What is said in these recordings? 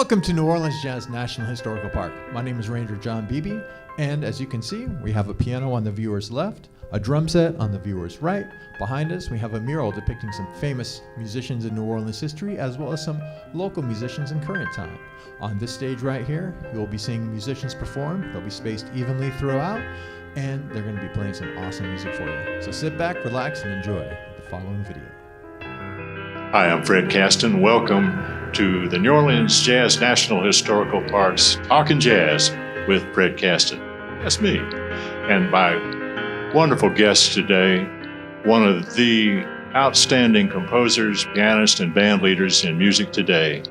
Welcome to New Orleans Jazz National Historical Park. My name is Ranger John Beebe, and as you can see, we have a piano on the viewer's left, a drum set on the viewer's right. Behind us, we have a mural depicting some famous musicians in New Orleans history, as well as some local musicians in current time. On this stage right here, you will be seeing musicians perform. They'll be spaced evenly throughout, and they're going to be playing some awesome music for you. So sit back, relax, and enjoy the following video. Hi, I'm Fred Kasten. Welcome to the New Orleans Jazz National Historical Park's Talkin Jazz with Fred Kasten. That's me. And my wonderful guest today, one of the outstanding composers, pianists, and band leaders in music today,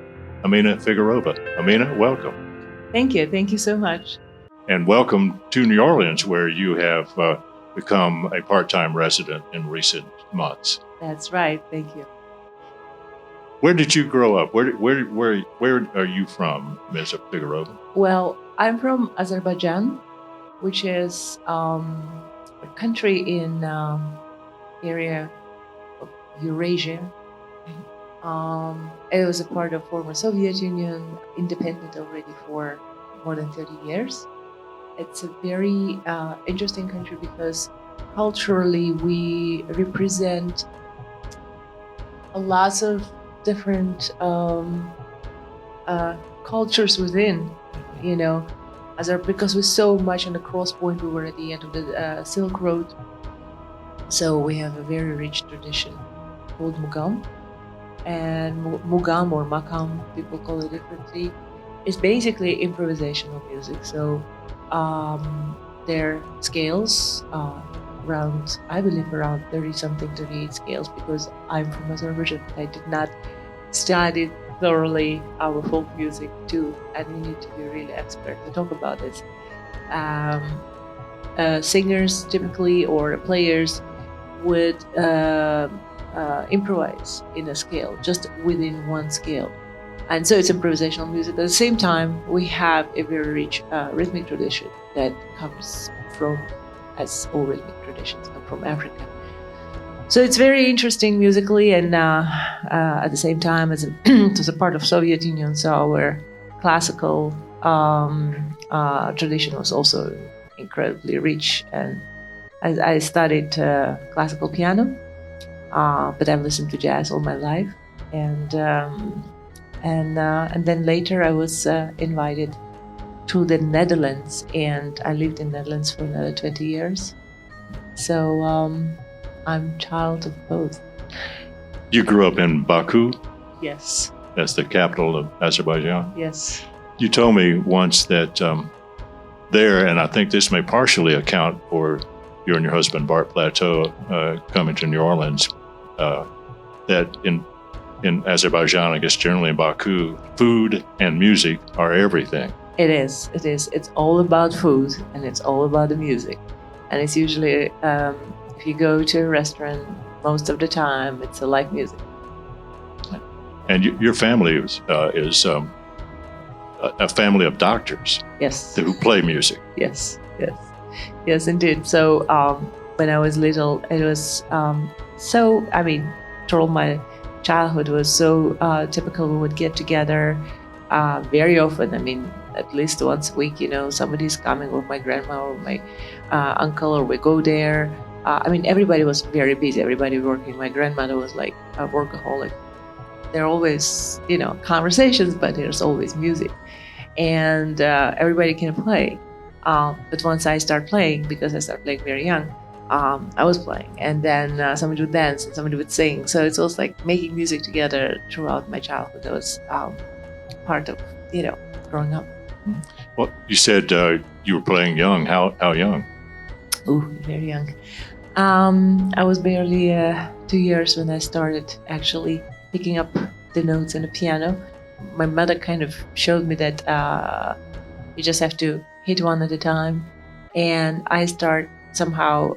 Amina Figarova. Amina, welcome. Thank you. Thank you so much. And welcome to New Orleans, where you have become a part-time resident in recent months. That's right. Thank you. Where did you grow up? Where are you from, Ms. Figarova? Well, I'm from Azerbaijan, which is a country in area of Eurasia. It was a part of former Soviet Union, independent already for more than 30 years. It's a very interesting country because culturally we represent a lot of different cultures within, because we're so much on the cross point. We were at the end of the Silk Road, so we have a very rich tradition called Mugam. And Mugam or Makam, people call it differently, is basically improvisational music. So their scales around 30-something, 38 scales, because I'm from Azerbaijan. I did not study thoroughly our folk music too, and you need to be really expert to talk about this. Singers typically or players would improvise in a scale, just within one scale. And so it's improvisational music. At the same time, we have a very rich rhythmic tradition that comes from, as all rhythmic traditions come from Africa. So it's very interesting musically, and at the same time, as it was a part of Soviet Union, so our classical tradition was also incredibly rich. And I studied classical piano, but I've listened to jazz all my life, and then later I was invited to the Netherlands, and I lived in the Netherlands for another 20 years. So I'm child of both. You grew up in Baku? Yes. That's the capital of Azerbaijan? Yes. You told me once that there, and I think this may partially account for you and your husband, Bart Platteau, coming to New Orleans, that in Azerbaijan, I guess generally in Baku, food and music are everything. It is. It's all about food, and it's all about the music. And it's usually, if you go to a restaurant, most of the time, it's a live music. And your family is a family of doctors. Yes. Who play music. Yes, indeed. So when I was little, it was throughout my childhood was so typical. We would get together very often. At least once a week, somebody's coming with my grandma or my uncle, or we go there. Everybody was very busy, everybody working. My grandmother was like a workaholic. There are always, conversations, but there's always music. And everybody can play. But once I start playing, because I started playing very young, I was playing. And then somebody would dance and somebody would sing. So it's also like making music together throughout my childhood. That was part of, growing up. Well, you said you were playing young. How young? Ooh, very young. I was barely 2 years when I started actually picking up the notes on the piano. My mother kind of showed me that you just have to hit one at a time. And I start somehow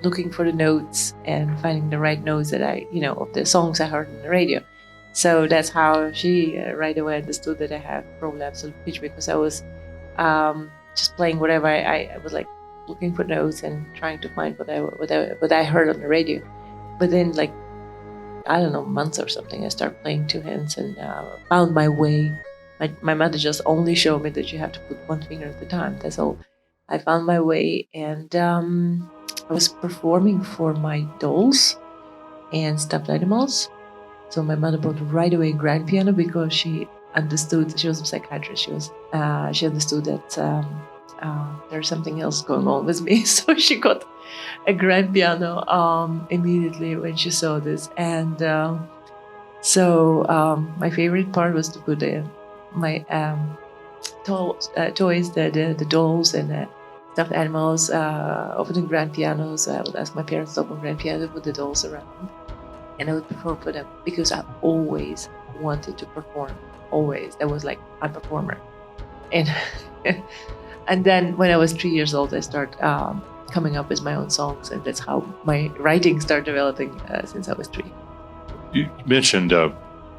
looking for the notes and finding the right notes that of the songs I heard on the radio. So that's how she right away understood that I have probably absolute pitch, because I was just playing whatever I was like looking for notes and trying to find what I heard on the radio. But then I don't know, months or something, I started playing two hands and found my way. My mother just only showed me that you have to put one finger at a time. That's all. I found my way, and I was performing for my dolls and stuffed animals. So my mother bought right away a grand piano because she understood. She was a psychiatrist. She understood that there's something else going on with me. So she got a grand piano immediately when she saw this. And my favorite part was to put my toys, the dolls and the stuffed animals, over the grand pianos. I would ask my parents to open grand piano, put the dolls around, and I would perform for them because I always wanted to perform. Always, that was like I'm a performer, and and then when I was 3 years old, I started coming up with my own songs, and that's how my writing started developing since I was 3. You mentioned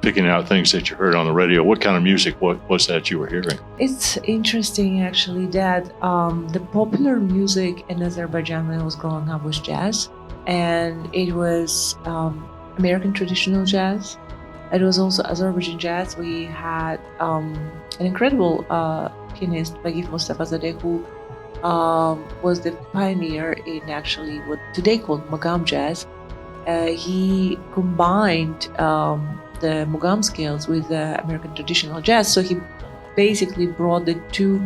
picking out things that you heard on the radio. What kind of music was that you were hearing? It's interesting, actually, that the popular music in Azerbaijan when I was growing up was jazz, and it was American traditional jazz. It was also Azerbaijan jazz. We had an incredible pianist, Bagif Mustafazadeh, who was the pioneer in actually what today called Magam jazz. He combined the Mugam scales with American traditional jazz. So he basically brought the two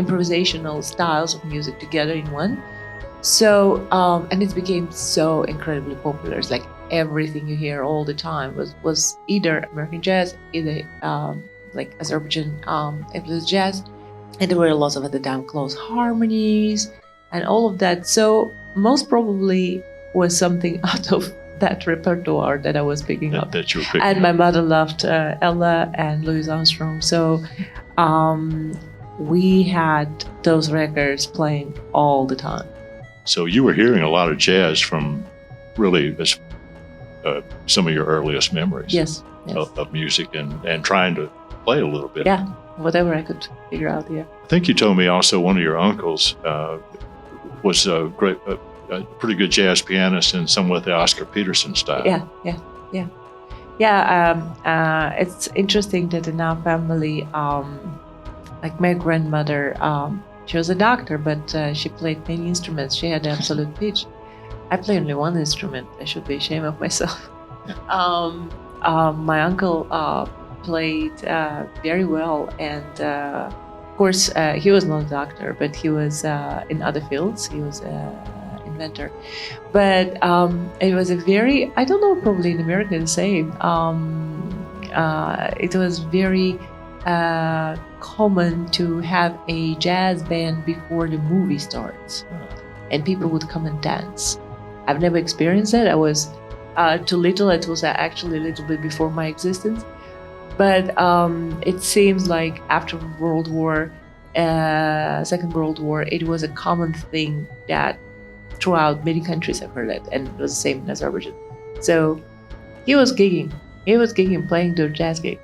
improvisational styles of music together in one. So, and it became so incredibly popular. It's like everything you hear all the time was either American jazz, either like Azerbaijan influenced jazz. And there were lots of, at the time, close harmonies and all of that. So most probably was something out of that repertoire that I was picking up. That you were picking and up. my mother loved Ella and Louis Armstrong. So we had those records playing all the time. So you were hearing a lot of jazz from really some of your earliest memories Yes. of music and trying to play a little bit. Yeah, whatever I could figure out, yeah. I think you told me also one of your uncles was a pretty good jazz pianist and somewhat the Oscar Peterson style. Yeah. It's interesting that in our family, like my grandmother, she was a doctor, but she played many instruments. She had absolute pitch. I play only one instrument. I should be ashamed of myself. My uncle played very well, and of course, he was not a doctor, but he was in other fields. He was inventor. But it was a very, I don't know, probably in America the same. It was very common to have a jazz band before the movie starts, and people would come and dance. I've never experienced that. I was too little. It was actually a little bit before my existence. But it seems like after World War, Second World War, it was a common thing that throughout many countries I've heard that, and it was the same in Azerbaijan. So he was gigging, playing the jazz gigs.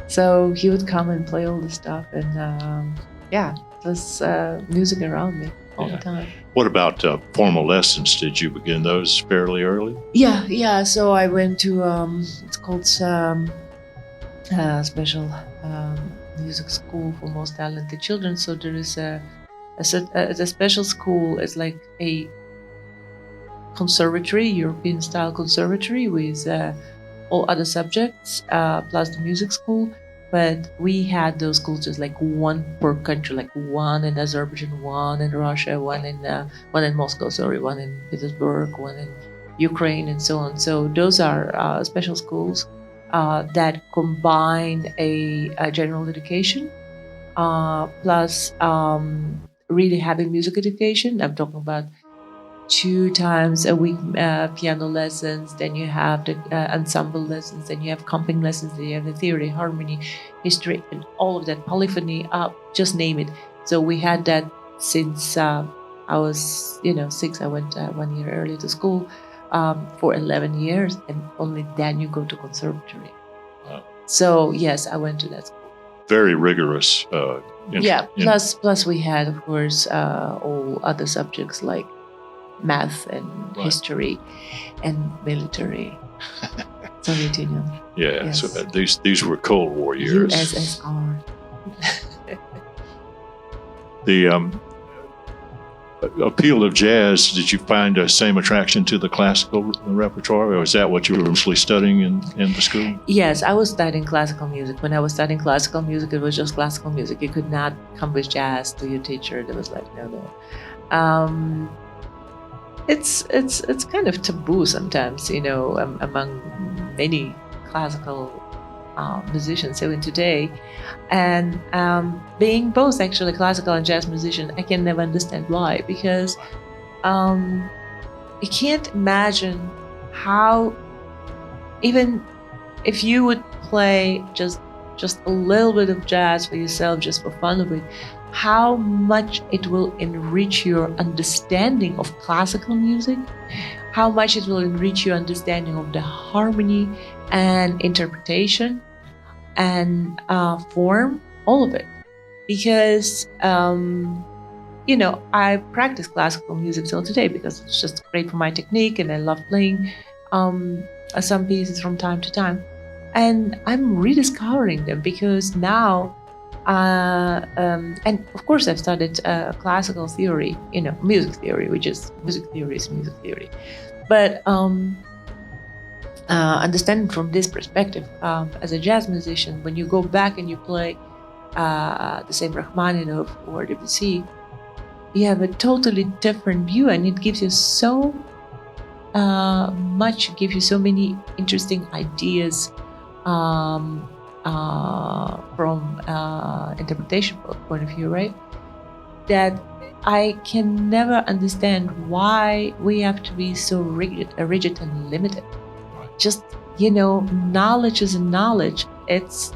So he would come and play all the stuff, and it was music around me all the time. What about formal lessons? Did you begin those fairly early? Yeah. So I went to it's called special music school for most talented children. So there is a special school. It's like a conservatory, European style conservatory with all other subjects plus the music school. But we had those schools just like one per country, like one in Azerbaijan, one in Russia, one in Moscow, one in Petersburg, one in Ukraine, and so on. So those are special schools that combine a general education plus really having music education. I'm talking about 2 times a week piano lessons, then you have the ensemble lessons, then you have comping lessons, then you have the theory, harmony, history, and all of that, polyphony, just name it. So we had that since I was 6. I went 1 year early to school for 11 years, and only then you go to conservatory. Wow. So yes, I went to that school. Very rigorous. Plus we had, of course, all other subjects like math and Right. history and military. Soviet Union. Yeah. Yes. So these were Cold War years. USSR. The appeal of jazz, did you find the same attraction to the classical repertoire, or is that what you were mostly studying in the school? Yes, I was studying classical music. When I was studying classical music, it was just classical music. You could not come with jazz to your teacher. There was like, no. It's kind of taboo sometimes, among many classical musicians even today. And being both actually classical and jazz musician, I can never understand why, because you can't imagine how, even if you would play just a little bit of jazz for yourself, just for fun of it, how much it will enrich your understanding of classical music, how much it will enrich your understanding of the harmony and interpretation and form, all of it. Because, I practice classical music till today because it's just great for my technique, and I love playing some pieces from time to time. And I'm rediscovering them because now, and of course I've studied classical theory, music theory, which is music theory. But understanding from this perspective, as a jazz musician, when you go back and you play the same Rachmaninoff or Debussy, you have a totally different view, and it gives you so much, gives you so many interesting ideas from interpretation point of view, right? That I can never understand why we have to be so rigid and limited. Just, knowledge is knowledge. It's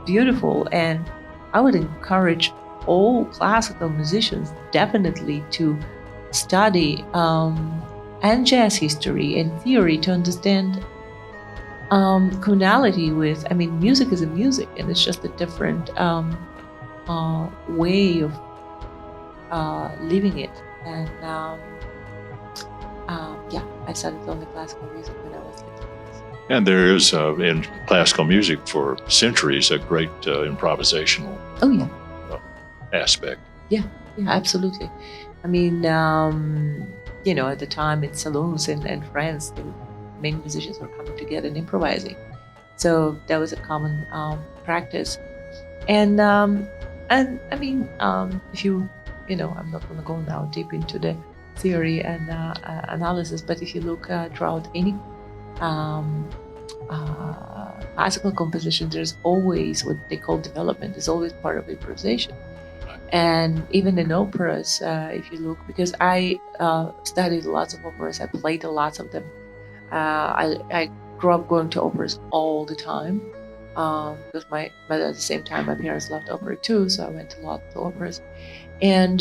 beautiful, and I would encourage all classical musicians definitely to study and jazz history and theory to understand communality with. Music is a music, and it's just a different way of living it. And I studied only classical music when I was little. And there is, in classical music for centuries, a great improvisational aspect. Yeah, absolutely. At the time in saloons in France, the many musicians were coming together and improvising. So that was a common practice. And if you, I'm not going to go now deep into the theory and analysis, but if you look throughout any classical composition, there's always what they call development. There's always part of improvisation. And even in operas, if you look, because I studied lots of operas, I played lots of them. I grew up going to operas all the time because but at the same time, my parents loved opera too, so I went a lot to operas. And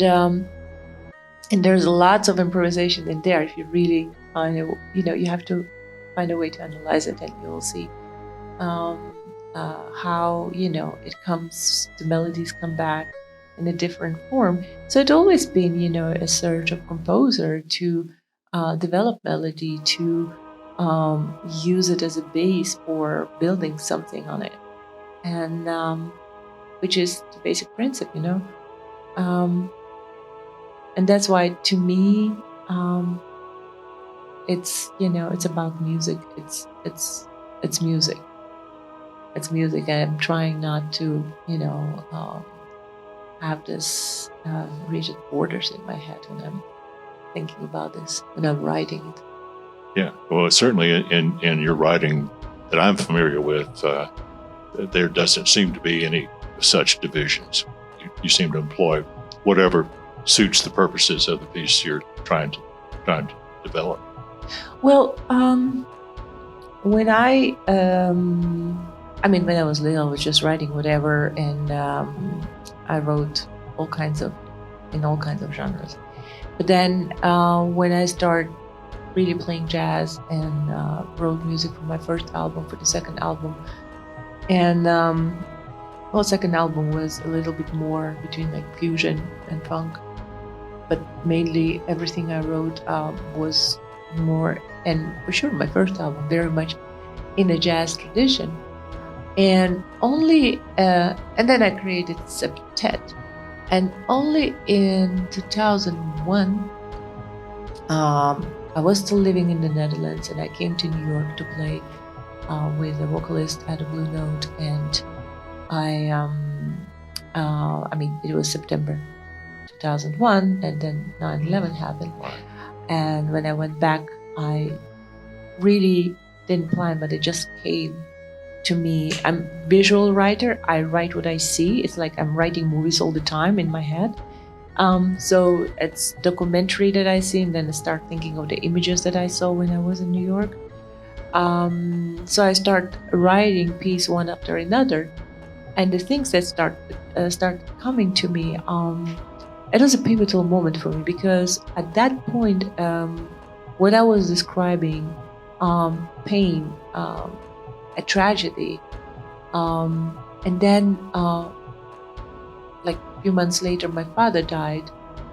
there's lots of improvisation in there. If you really find it, you have to find a way to analyze it, and you'll see how it comes. The melodies come back in a different form. So it's always been, a search of composer to develop melody, to use it as a base for building something on it, and which is the basic principle, and that's why, to me, it's it's about music. It's music. It's music. I'm trying not to have this rigid borders in my head when I'm thinking about this, when I'm writing it. Yeah, well, certainly in your writing that I'm familiar with, there doesn't seem to be any such divisions. You seem to employ whatever suits the purposes of the piece you're trying to develop. Well, when I when I was little, I was just writing whatever, and I wrote in all kinds of genres. But then when I started really playing jazz and wrote music for my first album, for the second album, and second album was a little bit more between like fusion and funk. but mainly everything I wrote was more, and for sure my first album, very much in a jazz tradition. And then I created Septet. And only in 2001, I was still living in the Netherlands, and I came to New York to play with a vocalist at a Blue Note. And it was September 2001, and then 9/11 happened. And when I went back, I really didn't plan, but it just came to me. I'm a visual writer. I write what I see. It's like I'm writing movies all the time in my head. So it's documentary that I see, and then I start thinking of the images that I saw when I was in New York. So I start writing piece one after another, and the things that start coming to me. It was a pivotal moment for me, because at that point, what I was describing, pain, a tragedy, and then like a few months later, my father died,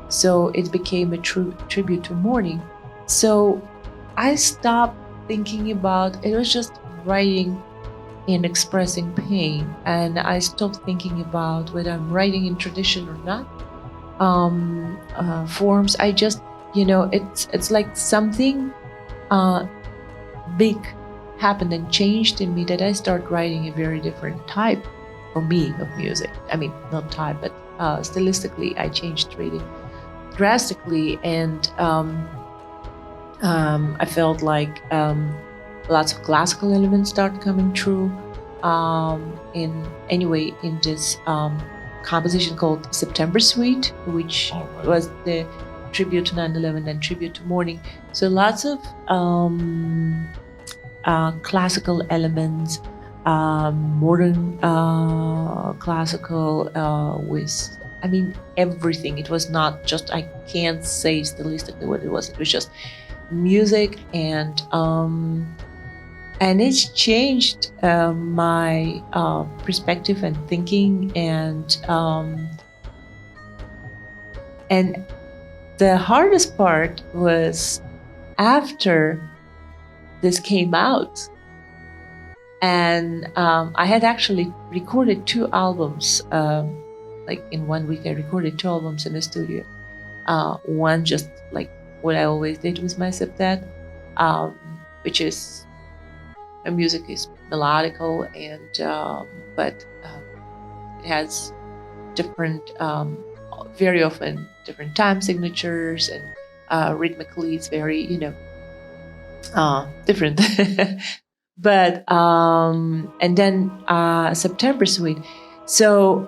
so it became a tribute to mourning. So I stopped thinking about it. Was just writing and expressing pain, and I stopped thinking about whether I'm writing in tradition or not. Forms. I just, it's like something big happened and changed in me, that I start writing a very different type for me of music. I mean, not type, but stylistically, I changed really drastically, and I felt like lots of classical elements start coming through. In this composition called September Suite, which was the tribute to 9/11 and tribute to mourning. So lots of classical elements, modern classical with, everything. It was not just, I can't say stylistically what it was. It was just music, and it's changed my perspective and thinking, and the hardest part was after this came out, and I had actually recorded 2 albums. Like in 1 week, I recorded 2 albums in the studio. One just like what I always did with my Septet, which is music is melodical, and but it has different, very often different time signatures, and rhythmically it's very, different. But and then September Suite. So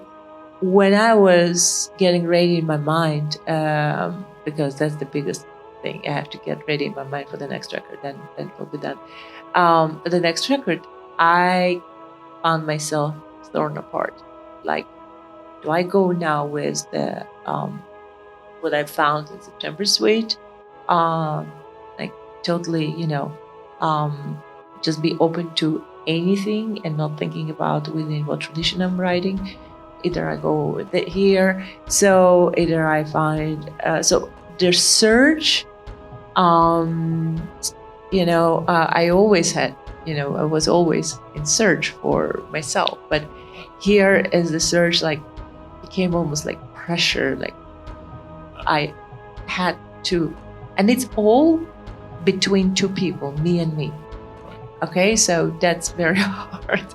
when I was getting ready in my mind, because that's the biggest thing, I have to get ready in my mind for the next record, then it'll be done. The next record, I found myself torn apart. Like, do I go now with the what I found in September Suite, like totally, just be open to anything and not thinking about within what tradition I'm writing? Either I go with it here, so either I find so the search. I always had, I was always in search for myself, but here as the search like became almost like pressure, like I had to, and it's all between 2 people, me and me. Okay, so that's very hard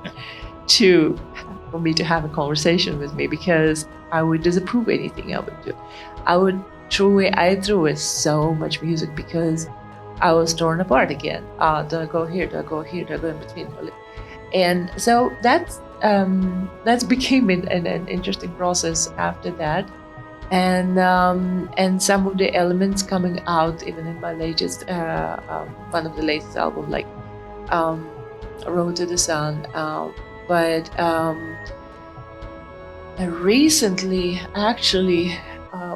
for me to have a conversation with me, because I would disapprove anything I would do. I threw away so much music because I was torn apart again. Do I go here? Do I go here? Do I go in between? And so that's became an interesting process after that. And some of the elements coming out even in my latest, one of the latest album, like Road to the Sun. But recently, actually,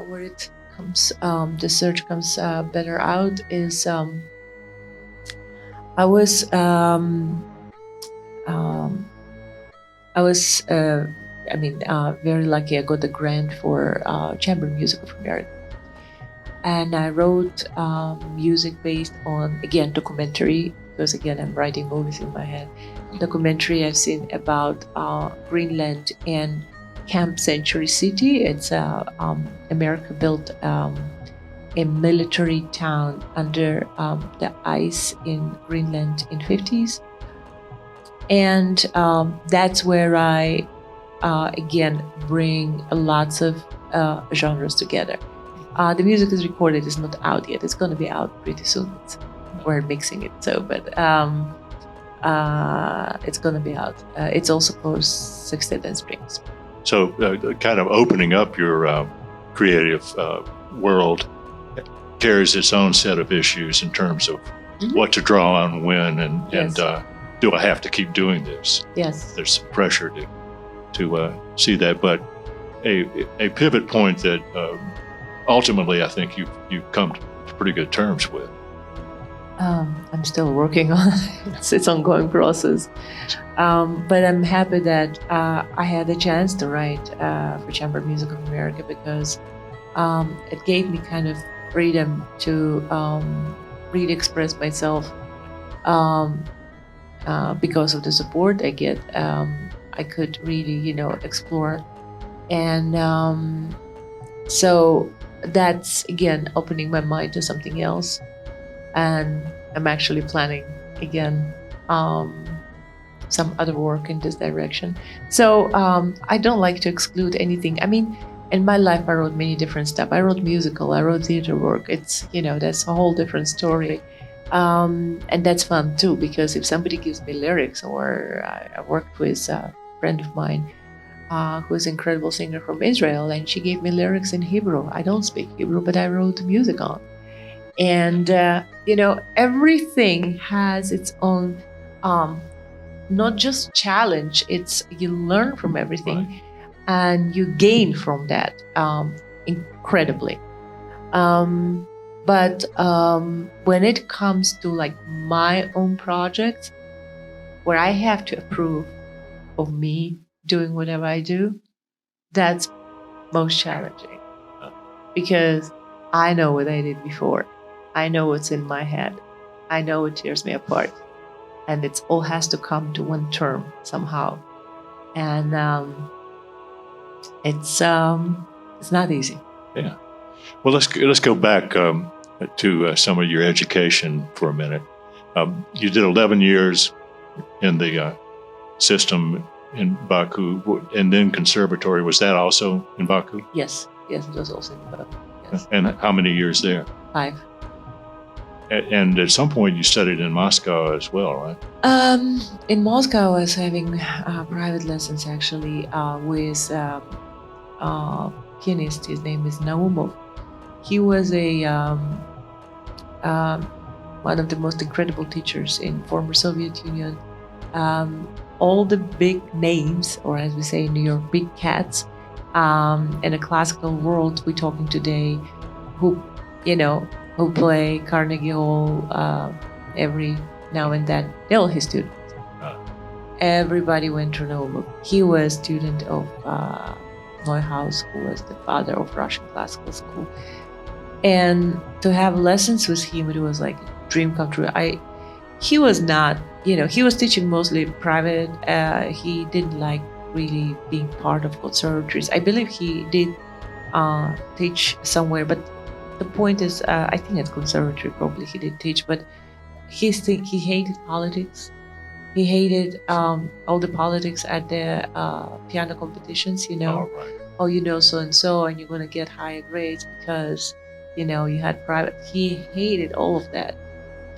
where it comes, the search comes better out is I was very lucky. I got the grant for Chamber Music of America. and I wrote music based on, again, documentary, because again, I'm writing movies in my head. Documentary I've seen about Greenland and Camp Century City. It's America built a military town under the ice in Greenland in 50s. And that's where I, again, bring lots of genres together. The music is recorded, it's not out yet. It's going to be out pretty soon. We're mixing it, but it's going to be out. It's also for 67 Springs. So kind of opening up your creative world carries its own set of issues in terms of what to draw on when, and do I have to keep doing this? Yes. There's some pressure to see that, but a pivot point that ultimately I think you've come to pretty good terms with. I'm still working on it. It's an ongoing process. But I'm happy that I had the chance to write for Chamber of Music of America, because it gave me kind of freedom to really express myself because of the support I get. I could really, explore. And so that's, again, opening my mind to something else. And I'm actually planning, again, some other work in this direction. So I don't like to exclude anything. I mean, in my life, I wrote many different stuff. I wrote musical, I wrote theater work. It's, that's a whole different story. And that's fun too, because if somebody gives me lyrics, or I worked with a friend of mine who is an incredible singer from Israel, and she gave me lyrics in Hebrew. I don't speak Hebrew, but I wrote music on. And, everything has its own, not just challenge, it's you learn from everything, right, and you gain from that incredibly. But when it comes to like my own projects, where I have to approve of me doing whatever I do, that's most challenging, because I know what I did before. I know what's in my head. I know what tears me apart. And it all has to come to one term somehow. And it's not easy. Yeah. Well, let's go back to some of your education for a minute. You did 11 years in the system in Baku, and then conservatory. Was that also in Baku? Yes, it was also in Baku. Yes. And how many years there? 5. And at some point you studied in Moscow as well, right? In Moscow, I was having private lessons actually with a pianist. His name is Naumov. He was one of the most incredible teachers in former Soviet Union. All the big names, or as we say in New York, big cats, in the classical world we're talking today, who play Carnegie Hall every now and then, they're all his students. Everybody went to know him. He was a student of Neuhaus, who was the father of Russian classical school. And to have lessons with him, it was like a dream come true. He was not, he was teaching mostly private. He didn't like really being part of conservatories. I believe he did teach somewhere, but the point is, I think at conservatory probably he did teach, but he hated politics. He hated all the politics at the piano competitions, Oh, right. Oh, so-and-so, and you're going to get higher grades because, you had private. He hated all of that.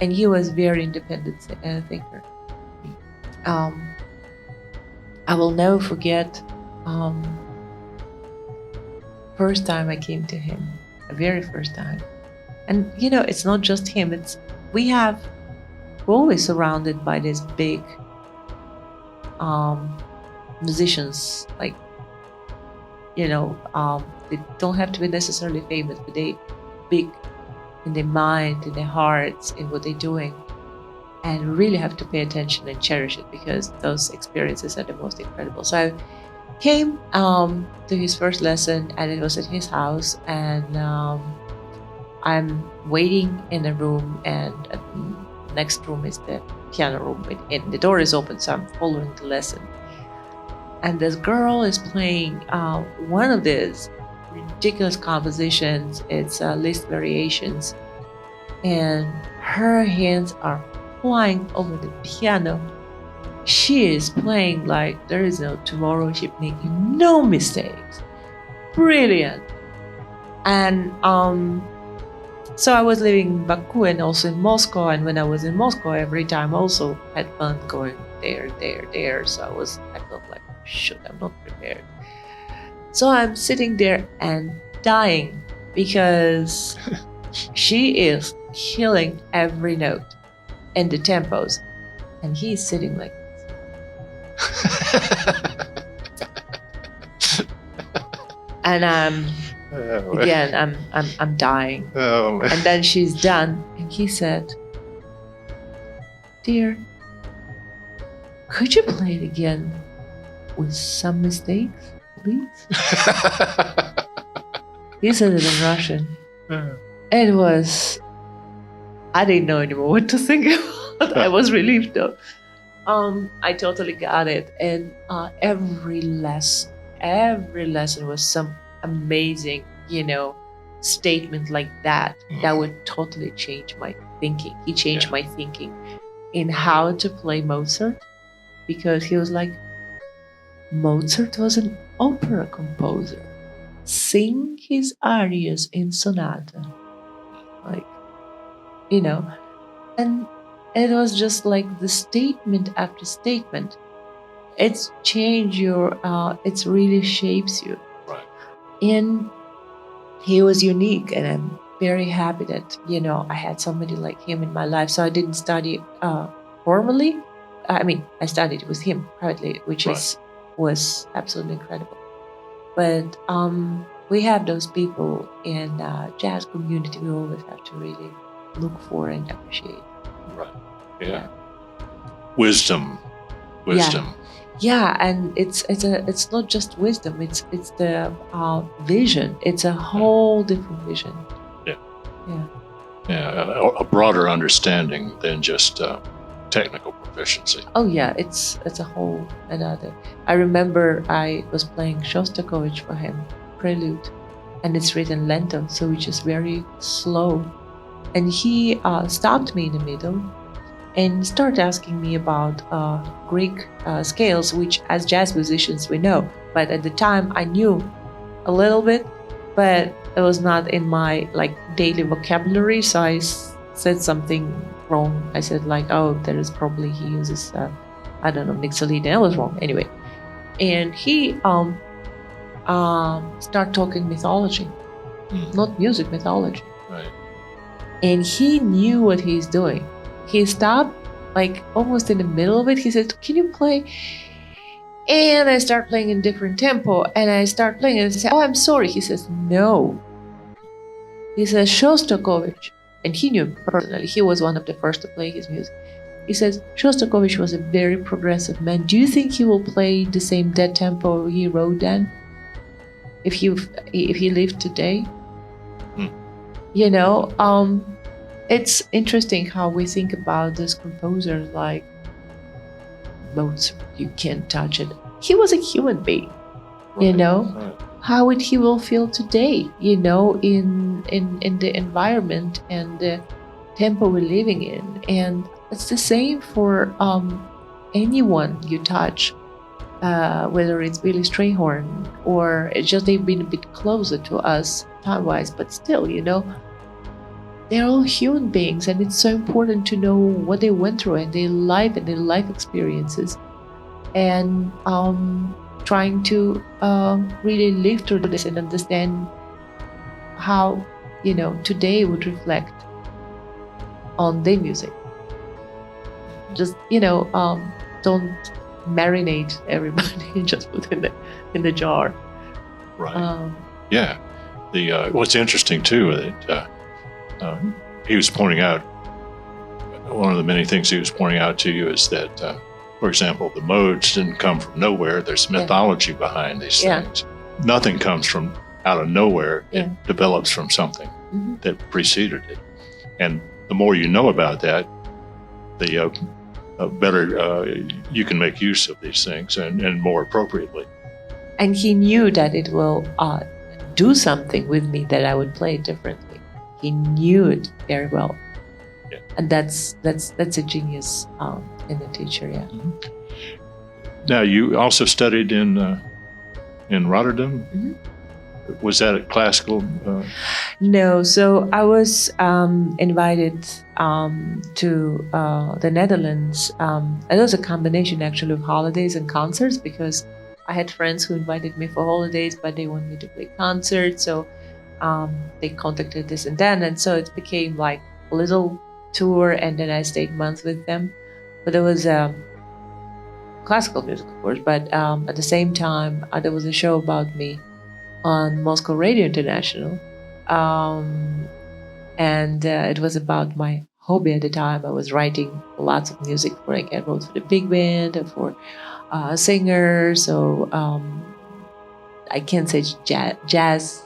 And he was very independent thinker. I will never forget first time I came to him, the very first time. And, it's not just him. We're always surrounded by these big musicians, like, they don't have to be necessarily famous, but they big in their mind, in their hearts, in what they're doing. And really have to pay attention and cherish it, because those experiences are the most incredible. So I came to his first lesson, and it was at his house, and I'm waiting in a room, and the next room is the piano room, and the door is open, so I'm following the lesson. And this girl is playing one of these ridiculous compositions. It's Liszt variations, and her hands are flying over the piano. She is playing like there is no tomorrow. She's making no mistakes. Brilliant. And so I was living in Baku and also in Moscow. And when I was in Moscow, every time also had fun going there. So I felt like, shoot, I'm not prepared. So I'm sitting there and dying because she is killing every note and the tempos. And he's sitting like and again I'm dying. Oh, man. And then she's done, and he said, "Dear, could you play it again with some mistakes, please?" He said it in Russian. It was, I didn't know anymore what to think about. I was relieved though. I totally got it, and every lesson was some amazing, statement like that would totally change my thinking. He changed my thinking in how to play Mozart, because he was like, Mozart was an opera composer. Sing his arias in sonata, and it was just like the statement after statement. It's changed it really shapes you. Right. And he was unique, and I'm very happy that, I had somebody like him in my life. So I didn't study formally. I studied with him privately, which was absolutely incredible. But we have those people in jazz community we always have to really look for and appreciate. Right. Yeah. Wisdom. Yeah, and it's not just wisdom. It's the vision. It's a whole different vision. Yeah. A broader understanding than just technical proficiency. Oh yeah, it's a whole another. I remember I was playing Shostakovich for him, Prelude, and it's written lento, so which is very slow. And he stopped me in the middle and started asking me about Greek scales, which as jazz musicians we know. But at the time I knew a little bit, but it was not in my daily vocabulary. So I said something wrong. I said there is probably he uses mixolydian. I was wrong anyway. And he started talking mythology, not music, mythology. Right. And he knew what he's doing. He stopped, almost in the middle of it. He said, "Can you play?" And I start playing in different tempo. And I start playing, and I say, "Oh, I'm sorry." He says, "No." He says, "Shostakovich." And he knew personally. He was one of the first to play his music. He says, "Shostakovich was a very progressive man. Do you think he will play the same dead tempo he wrote then? If he lived today?" It's interesting how we think about this composer like Mozart. You can't touch it. He was a human being, Right. How would he will feel today, in the environment and the tempo we're living in. And it's the same for anyone you touch, whether it's Billy Strayhorn or it's just they've been a bit closer to us time-wise, but still, they're all human beings, and it's so important to know what they went through and their life experiences, and trying to really live through this and understand how today would reflect on their music. Just don't marinate everybody and just put in the jar. Right. Yeah. The what's interesting too that he was pointing out, one of the many things he was pointing out to you is that, for example, the modes didn't come from nowhere. There's mythology behind these things. Nothing comes from out of nowhere. It develops from something. that preceded it. And the more you know about that, the better you can make use of these things and more appropriately. And he knew that it will do something with me, that I would play it differently. He knew it very well. Yeah. And that's a genius in the teacher, yeah. Now, you also studied in Rotterdam. Was that a classical? No, so I was invited to the Netherlands. It was a combination actually of holidays and concerts, because I had friends who invited me for holidays, but they wanted me to play concerts. So they contacted this and then. And so it became like a little tour, and then I stayed months with them. But there was classical music, of course, but at the same time, there was a show about me on Moscow Radio International. And it was about my hobby at the time. I was writing lots of music for, I wrote for the big band and for singers. So I can't say jazz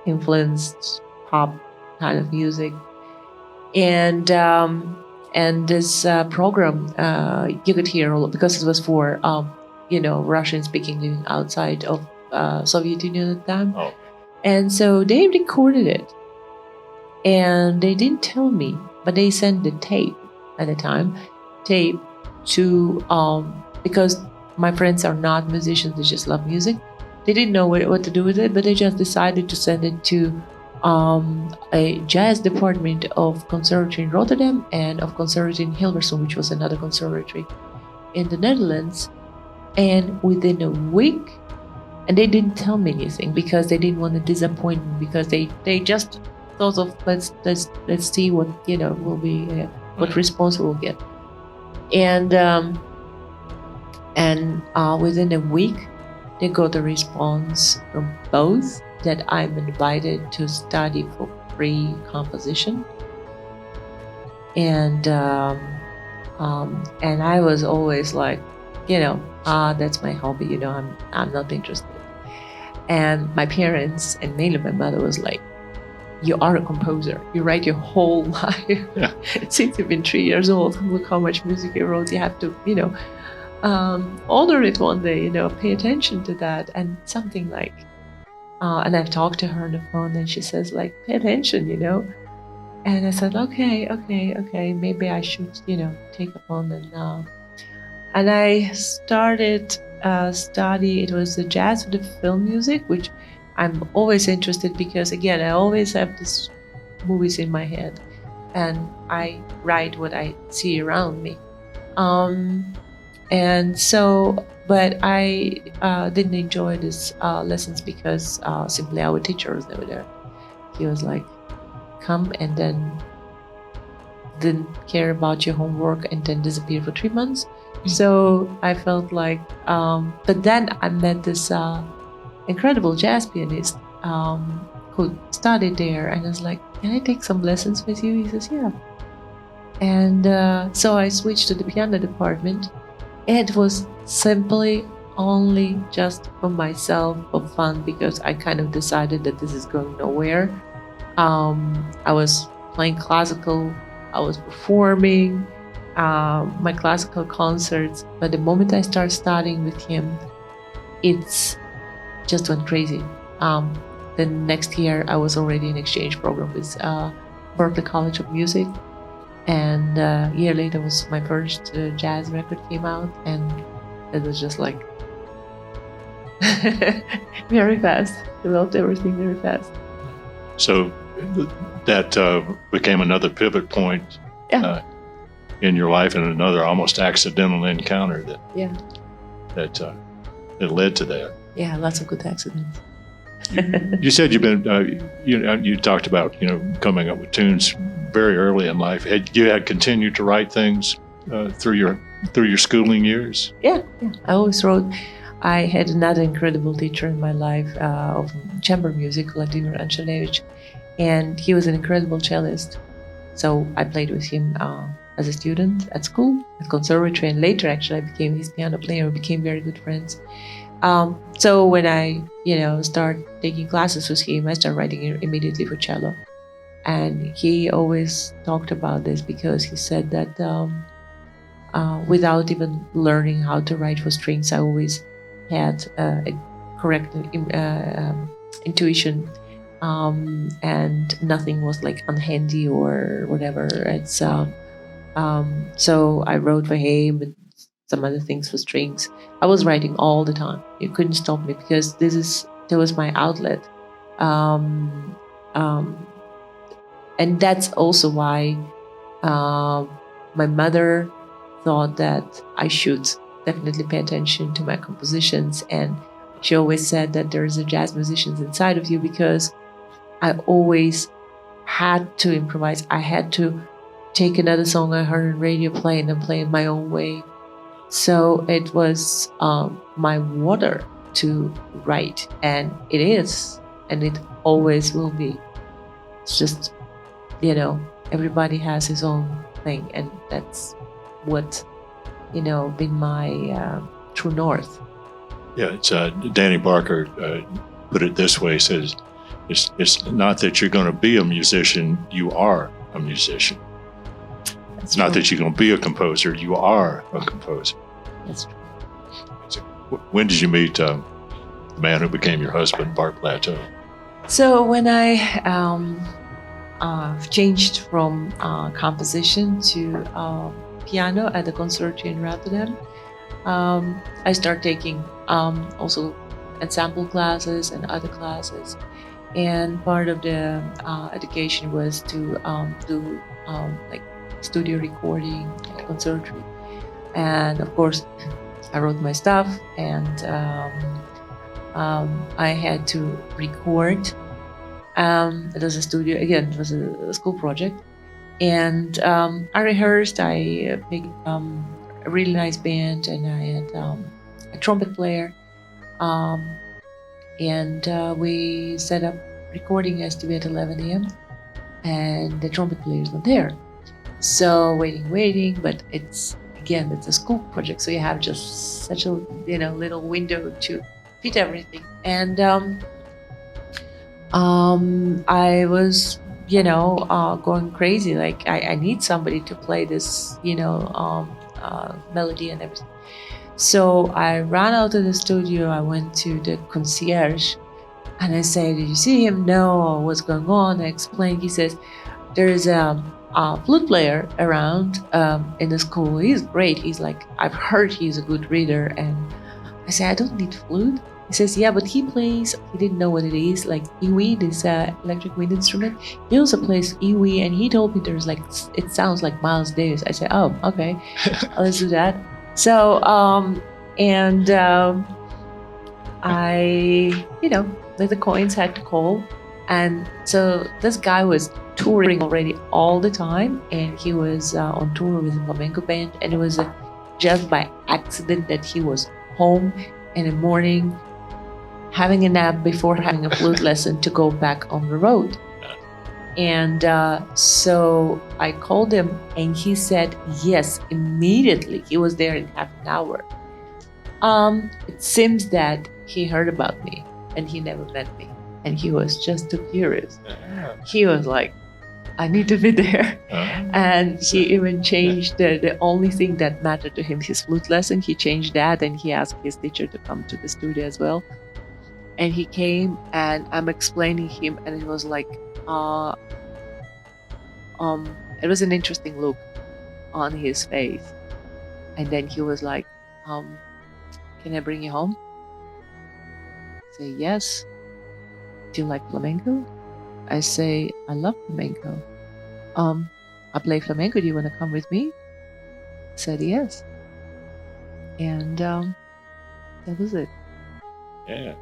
influenced pop kind of music. And this program, you could hear, because it was for, Russian speaking living outside of Soviet Union at the time. Oh. And so they recorded it. And they didn't tell me, but they sent the tape at the time, to, because my friends are not musicians, they just love music. They didn't know what to do with it, but they just decided to send it to a jazz department of conservatory in Rotterdam and of conservatory in Hilversum, which was another conservatory in the Netherlands. And within a week, and they didn't tell me anything because they didn't want to disappoint me, because they just thought of let's see what will be what response we'll get. And within a week, they got a response from both that I'm invited to study for free composition. And I was always like, that's my hobby, I'm not interested. And my parents, and mainly my mother, was like, you are a composer. You write your whole life. Yeah. Since you've been 3 years old, look how much music you wrote. You have to, honor it one day, pay attention to that. And something like, and I've talked to her on the phone, and she says, like, pay attention, And I said, okay, maybe I should, take upon it now. And I started study. It was the jazz with the film music, which I'm always interested, because again, I always have these movies in my head, and I write what I see around me. And so, but I didn't enjoy these lessons because simply our teacher was never there. He was like, come, and then didn't care about your homework, and then disappear for 3 months. So I felt like, but then I met this incredible jazz pianist who studied there, and I was like, can I take some lessons with you? He says, yeah. And so I switched to the piano department. It was simply only just for myself, for fun, because I kind of decided that this is going nowhere. I was playing classical, I was performing my classical concerts, but the moment I started studying with him, it's just went crazy. The next year, I was already in exchange program with Berklee College of Music, and a year later was my first jazz record came out, and it was just like very fast. Developed everything very fast. So that became another pivot point in your life, and another almost accidental encounter that led to that. Yeah, lots of good accidents. You said you've been you talked about coming up with tunes very early in life. You had continued to write things through your schooling years? Yeah. I always wrote. I had another incredible teacher in my life of chamber music, Vladimir Ancelevich, and he was an incredible cellist. So I played with him as a student at school, at conservatory, and later actually I became his piano player. We became very good friends. So when I, started taking classes with him, I started writing immediately for cello. And he always talked about this because he said that without even learning how to write for strings, I always had a correct intuition, and nothing was like unhandy or whatever. It's so I wrote for him and some other things for strings. I was writing all the time. You couldn't stop me because there was my outlet. Um, um, and that's also why my mother thought that I should definitely pay attention to my compositions, and she always said that there's a jazz musician inside of you, because I always had to improvise. I had to take another song I heard on radio, play it, and play it my own way. So it was my water to write, and it is, and it always will be. It's just, everybody has his own thing, and that's what, been my true north. Yeah, it's Danny Barker put it this way. He says, it's not that you're going to be a musician, you are a musician. It's not that you're going to be a composer, you are a composer. That's true. So, when did you meet the man who became your husband, Bart Platteau? So when I changed from composition to piano at the conservatory in Rotterdam, I started taking also ensemble classes and other classes. And part of the education was to do like studio recording at the conservatory. And of course, I wrote my stuff, and I had to record. It was a studio, again, it was a school project. And I rehearsed, I picked a really nice band, and I had a trumpet player. And we set up recording has to be at 11 a.m. and the trumpet player is not there. So waiting, but it's a school project, so you have just such a little window to fit everything. And I was going crazy, like I need somebody to play this melody and everything. So I ran out of the studio. I went to the concierge and I say, "Did you see him?" "No." "What's going on?" I explained. He says, "There is a flute player around in the school. He's great. He's like, I've heard he's a good reader." And I say, "I don't need flute." He says, "Yeah, but he plays," he didn't know what it is, like iwi, this electric wind instrument. He also plays iwi, and he told me there's like, it sounds like Miles Davis. I said, "Oh, okay, let's do that." So, I, the coins had to call. And so this guy was touring already all the time, and he was on tour with a flamenco band, and it was just by accident that he was home in the morning having a nap before having a flute lesson to go back on the road. And so I called him, and he said yes immediately. He was there in half an hour. It seems that he heard about me and he never met me, and he was just too curious. He was like, "I need to be there." And he even changed the only thing that mattered to him, his flute lesson. He changed that, and he asked his teacher to come to the studio as well. And he came, and I'm explaining him, and it was like, it was an interesting look on his face. And then he was like, "Can I bring you home?" I say, "Yes." "Do you like flamenco?" I say, "I love flamenco." "I play flamenco. Do you want to come with me?" I said, "Yes." And that was it. Yeah.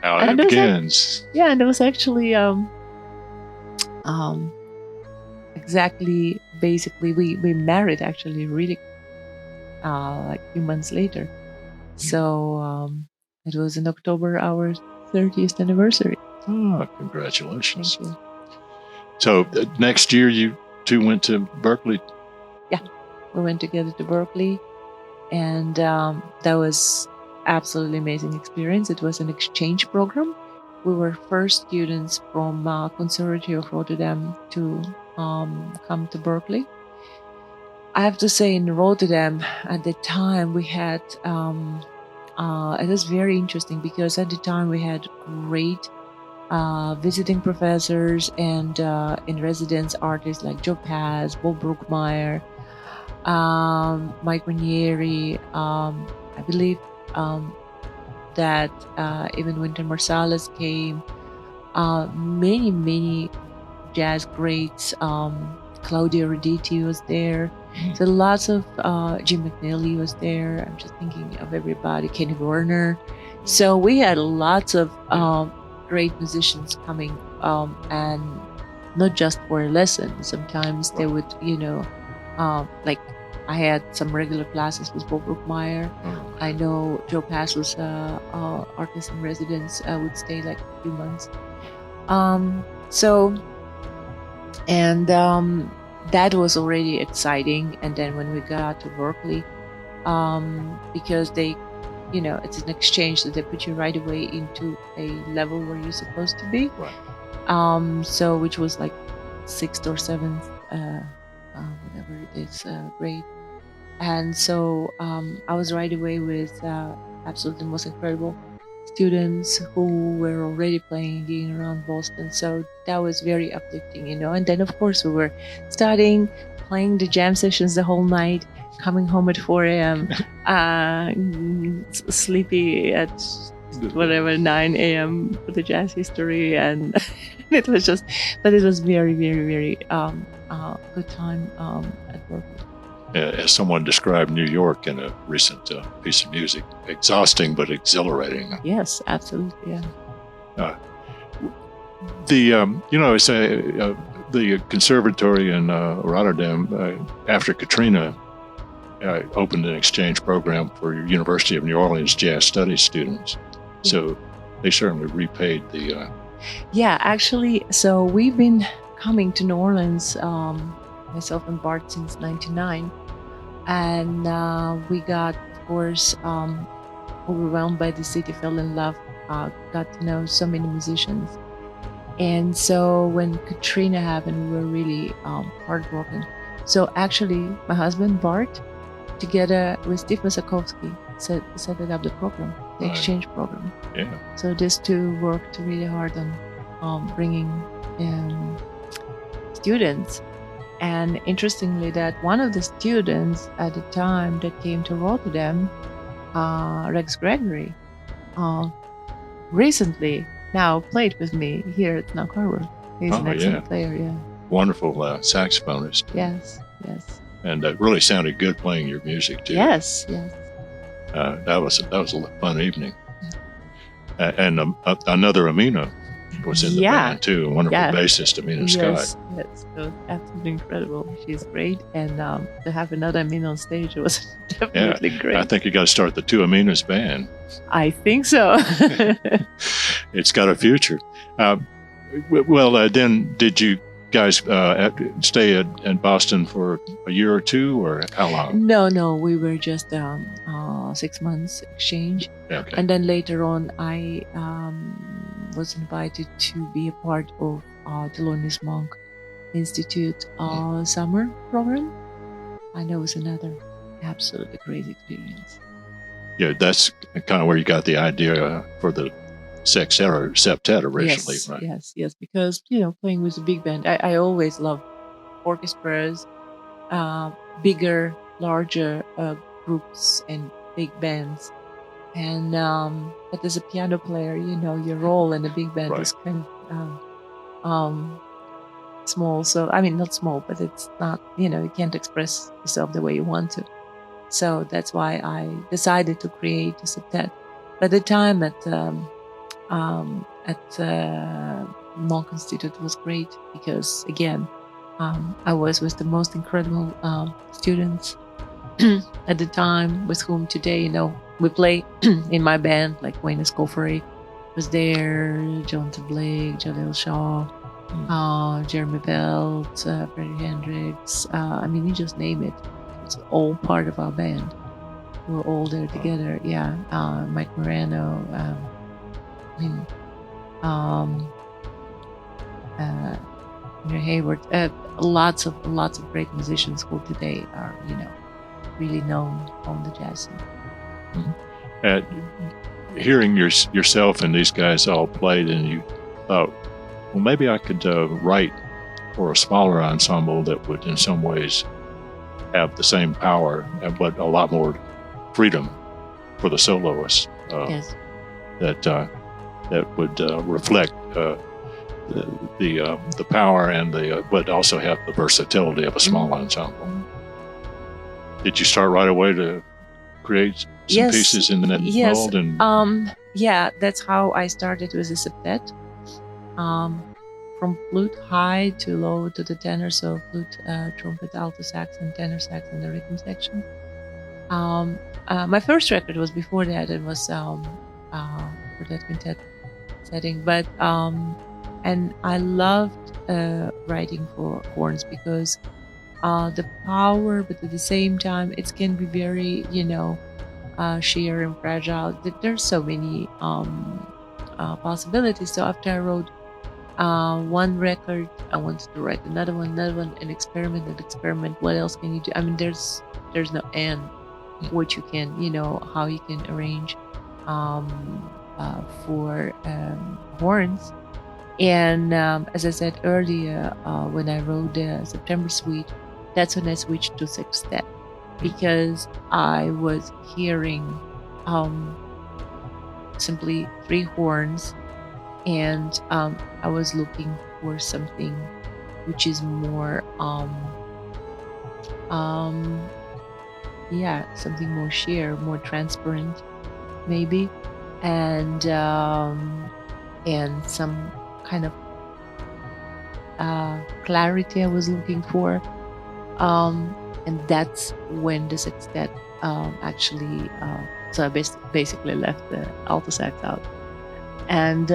How it begins. Yeah, and it was actually basically we married actually really like a few months later. So it was in October, our 30th anniversary. Oh, congratulations. Thank you. So next year you two went to Berkeley? Yeah, we went together to Berkeley, and that was absolutely amazing experience. It was an exchange program we were first students from Conservatory of Rotterdam to come to Berkeley. I have to say, in Rotterdam at the time we had it was very interesting because at the time we had great visiting professors and in residence artists like Joe Pass, Bob Brookmeyer, Mike Ranieri. I believe that even Wynton Marsalis came. Many jazz greats. Claudio Roditi was there. So lots of Jim McNally was there. I'm just thinking of everybody. Kenny Werner. So we had lots of great musicians coming, and not just for a lesson. Sometimes they would, like I had some regular classes with Bob Brookmeyer. I know Joe Pass was artist in residence. I would stay like a few months. That was already exciting. And then when we got to Berkeley, because they, it's an exchange, so they put you right away into a level where you're supposed to be. Right. Which was like 6th or 7th, whatever it is, grade. And so I was right away with absolutely most incredible students who were already playing gigging around Boston. So that was very uplifting, And then, of course, we were studying, playing the jam sessions the whole night, coming home at 4 a.m., sleepy at whatever, 9 a.m. for the jazz history. And it was very, very, very good time at Berkeley. As someone described New York in a recent piece of music, exhausting but exhilarating. Yes, absolutely. Yeah. The conservatory in Rotterdam, after Katrina, opened an exchange program for University of New Orleans jazz studies students. So they certainly repaid the. Yeah, actually, so we've been coming to New Orleans. Myself and Bart since '99, and we got, of course, overwhelmed by the city, fell in love, got to know so many musicians, and so when Katrina happened, we were really heartbroken. So actually, my husband Bart, together with Steve Masakowski, set it up the program, the exchange program. Yeah. So these two worked really hard on bringing students. And interestingly, that one of the students at the time that came to Rotterdam, Rex Gregory, recently now played with me here at Canal Harbor. He's an excellent player, yeah. Wonderful saxophonist. Yes. And really sounded good playing your music too. Yes. That was a fun evening. And another Amina was in the band too, a wonderful bassist, Amina Scott. Yes, it was absolutely incredible. She's great, and to have another Amina on stage was definitely great. I think you got to start the two Aminas band. I think so. It's got a future. Then did you guys stay in Boston for a year or two, or how long? No, we were just 6 months exchange, and then later on I was invited to be a part of Thelonious Monk Institute summer program, and it was another absolutely crazy experience. Yeah, that's kind of where you got the idea for the septet originally, yes, right? Yes, because playing with a big band, I always loved orchestras, bigger, larger groups and big bands. And but as a piano player, your role in a big band is kind of small. So I mean, not small, but it's not. You can't express yourself the way you want to. So that's why I decided to create a septet. But the time at Monk Institute was great because again, I was with the most incredible students at the time, with whom today, we play in my band, like Wayne Escoffery was there, Jonathan Blake, Jaleel Shaw, Jeremy Belt, Freddie Hendricks. You just name it. It's all part of our band. We were all there together. Yeah, Mike Moreno. Hayward, lots of great musicians who today are, really known on the jazz scene. Hearing yourself and these guys all played, and you thought, well, maybe I could write for a smaller ensemble that would in some ways have the same power, but a lot more freedom for the soloist. Yes. That would reflect the power and but also have the versatility of a small ensemble. Did you start right away to create some pieces in that mold? And yeah, that's how I started with the septet. From flute high to low to the tenor, so flute, trumpet, alto sax, and tenor sax in the rhythm section. My first record was before that. It was for that quintet setting, but and I loved writing for horns because the power, but at the same time, it can be very, sheer and fragile. There's so many possibilities. So after I wrote one record, I wanted to write another one, and experiment. What else can you do? I mean, there's no end what you can, how you can arrange for horns. And as I said earlier, when I wrote the September Suite, that's when I switched to sextet, because I was hearing simply 3 horns, and I was looking for something which is more something more sheer, more transparent maybe, and some kind of clarity I was looking for, and that's when the sextet actually so I basically left the alto sax out, and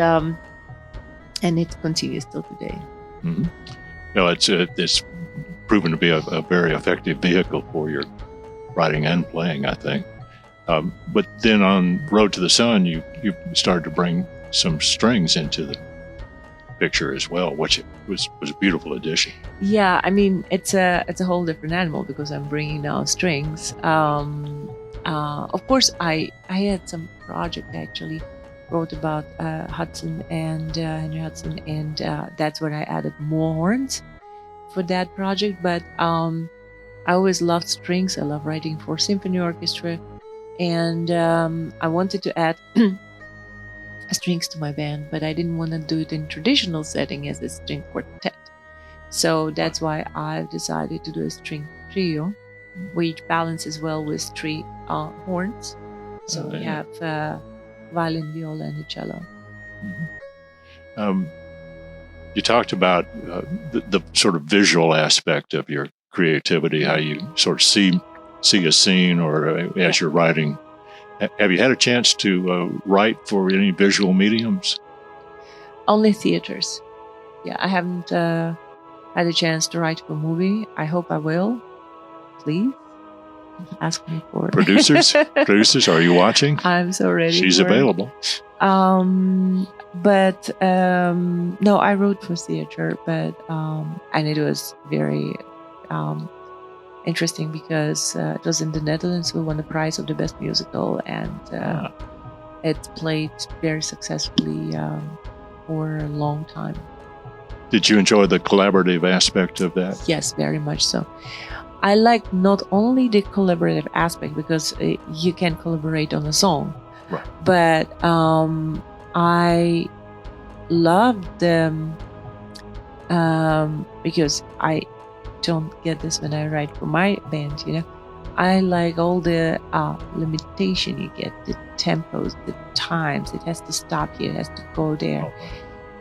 it continues till today. Mm-hmm. No, it's proven to be a very effective vehicle for your writing and playing, I think. But then on Road to the Sun, you started to bring some strings into the picture as well, which was a beautiful addition. Yeah, I mean, it's a whole different animal because I'm bringing now strings. Of course, I had some project I actually wrote about Hudson and Henry Hudson, and that's when I added more horns for that project. But I always loved strings. I love writing for symphony orchestra, and I wanted to add strings to my band, but I didn't want to do it in traditional setting as a string quartet. So that's why I've decided to do a string trio, which balances well with 3 horns. So we have violin, viola, and a cello. Mm-hmm. You talked about the sort of visual aspect of your creativity, how you sort of see a scene, or as you're writing. Have you had a chance to write for any visual mediums? Only theaters. Yeah, I haven't had a chance to write for a movie. I hope I will. Please ask me for it. Producers, are you watching? I'm so ready. She's available. But no, I wrote for theater, but and it was very interesting because it was in the Netherlands. We won the prize of the best musical, and it played very successfully for a long time. Did you enjoy the collaborative aspect of that? Yes, very much so. I like not only the collaborative aspect, because you can collaborate on a song, right, but I loved them because I don't get this when I write for my band, I like all the limitation you get, the tempos, the times. It has to stop here, it has to go there.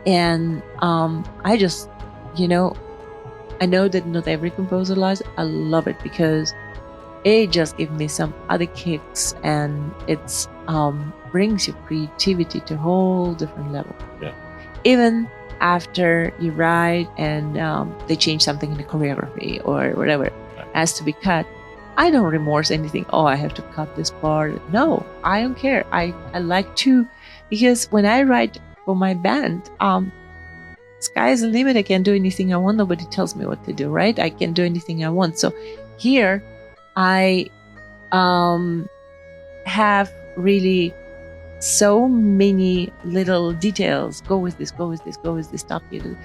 And I just, I know that not every composer likes it. I love it because it just gives me some other kicks, and it's brings your creativity to a whole different level. Yeah. Even after you write and they change something in the choreography or whatever has to be cut, I don't remorse anything. Oh, I have to cut this part. No, I don't care. I like to, because when I write for my band, sky is the limit. I can do anything I want. Nobody tells me what to do, right? I can do anything I want. So here I have really so many little details. Go with this, go with this, go with this, stop here.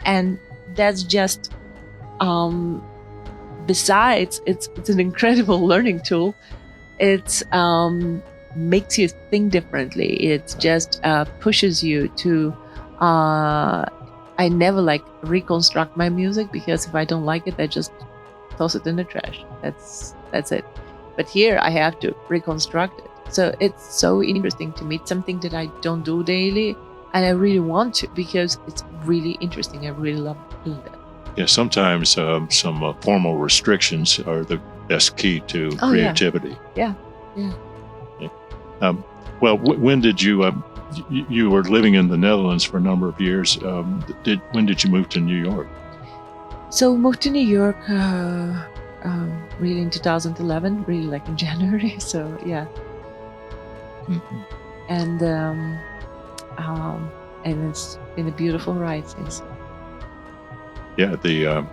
And that's just, besides, it's an incredible learning tool. It makes you think differently. It just pushes you to, I never like reconstruct my music, because if I don't like it, I just toss it in the trash. That's it. But here I have to reconstruct it. So it's so interesting to me. It's something that I don't do daily, and I really want to, because it's really interesting. I really love doing that. Yeah, sometimes some formal restrictions are the best key to creativity. Yeah. Well, when did you you were living in the Netherlands for a number of years? When did you move to New York? So moved to New York really in 2011, really like in January. So yeah. Mm-hmm. And it's been a beautiful ride since. Yeah, the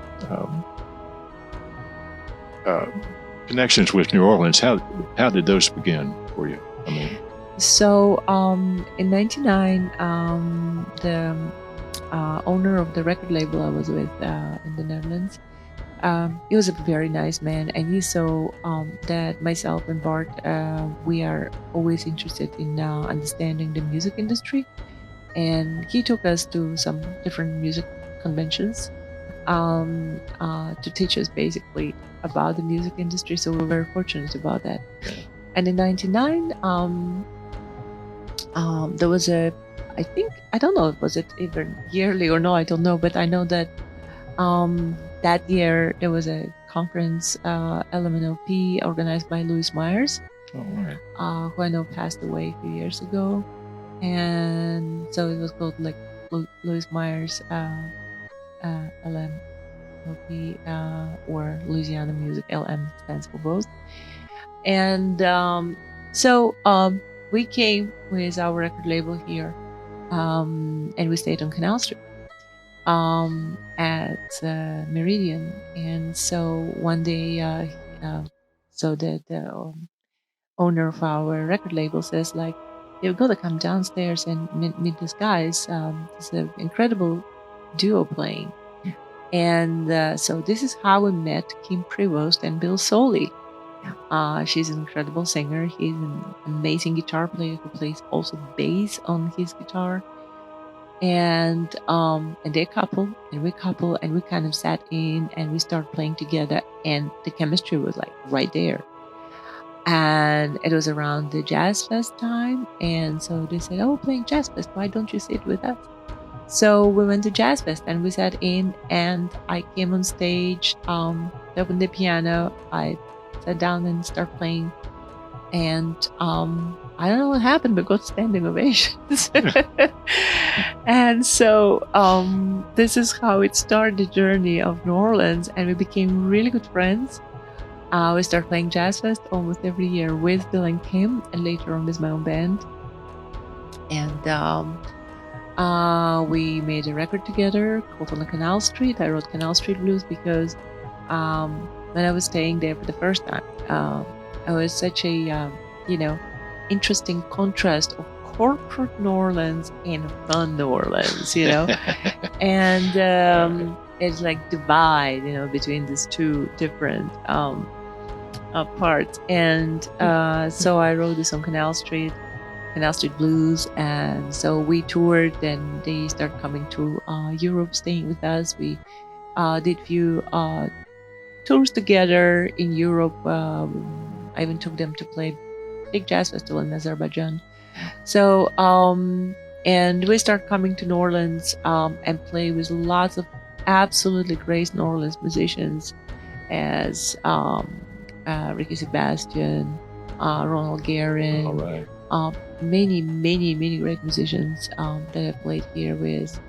connections with New Orleans. How did those begin for you? I mean, so in '99, the owner of the record label I was with in the Netherlands, he was a very nice man, and he saw that myself and Bart, we are always interested in understanding the music industry, and he took us to some different music conventions to teach us basically about the music industry. So we were very fortunate about that. And in '99, there was I don't know, was it even yearly or no, I don't know, but I know that that year there was a conference, LMNOP, organized by Louis Myers, who I know passed away a few years ago. And so it was called like Louis Myers LMNOP, or Louisiana Music. LM stands for both. And so we came with our record label here, and we stayed on Canal Street at Meridian. And so one day, so the owner of our record label says, like, you've got to come downstairs and meet these guys. It's an incredible duo playing. And so this is how we met Kim Prevost and Bill Soley. She's an incredible singer. He's an amazing guitar player who plays also bass on his guitar. And they're a couple, and we kind of sat in and we started playing together, and the chemistry was like right there. And it was around the Jazz Fest time, and so they said, "Oh, we're playing Jazz Fest. Why don't you sit with us?" So we went to Jazz Fest and we sat in, and I came on stage, opened the piano, I sat down and started playing, and I don't know what happened, but got standing ovations. And so this is how it started, the journey of New Orleans, and we became really good friends. We started playing Jazz Fest almost every year with Bill and Kim, and later on with my own band. And we made a record together called On the Canal Street. I wrote Canal Street Blues because when I was staying there for the first time, it was such a interesting contrast of corporate New Orleans and fun New Orleans, and it's like divide, between these two different parts. And so I wrote this on Canal Street Blues, and so we toured, and they started coming to Europe, staying with us. We did few tours together in Europe. I even took them to play big jazz festival in Azerbaijan. So and we started coming to New Orleans and play with lots of absolutely great New Orleans musicians, as Ricky Sebastian, Ronald Guerin. All right. Many great musicians that I played here with,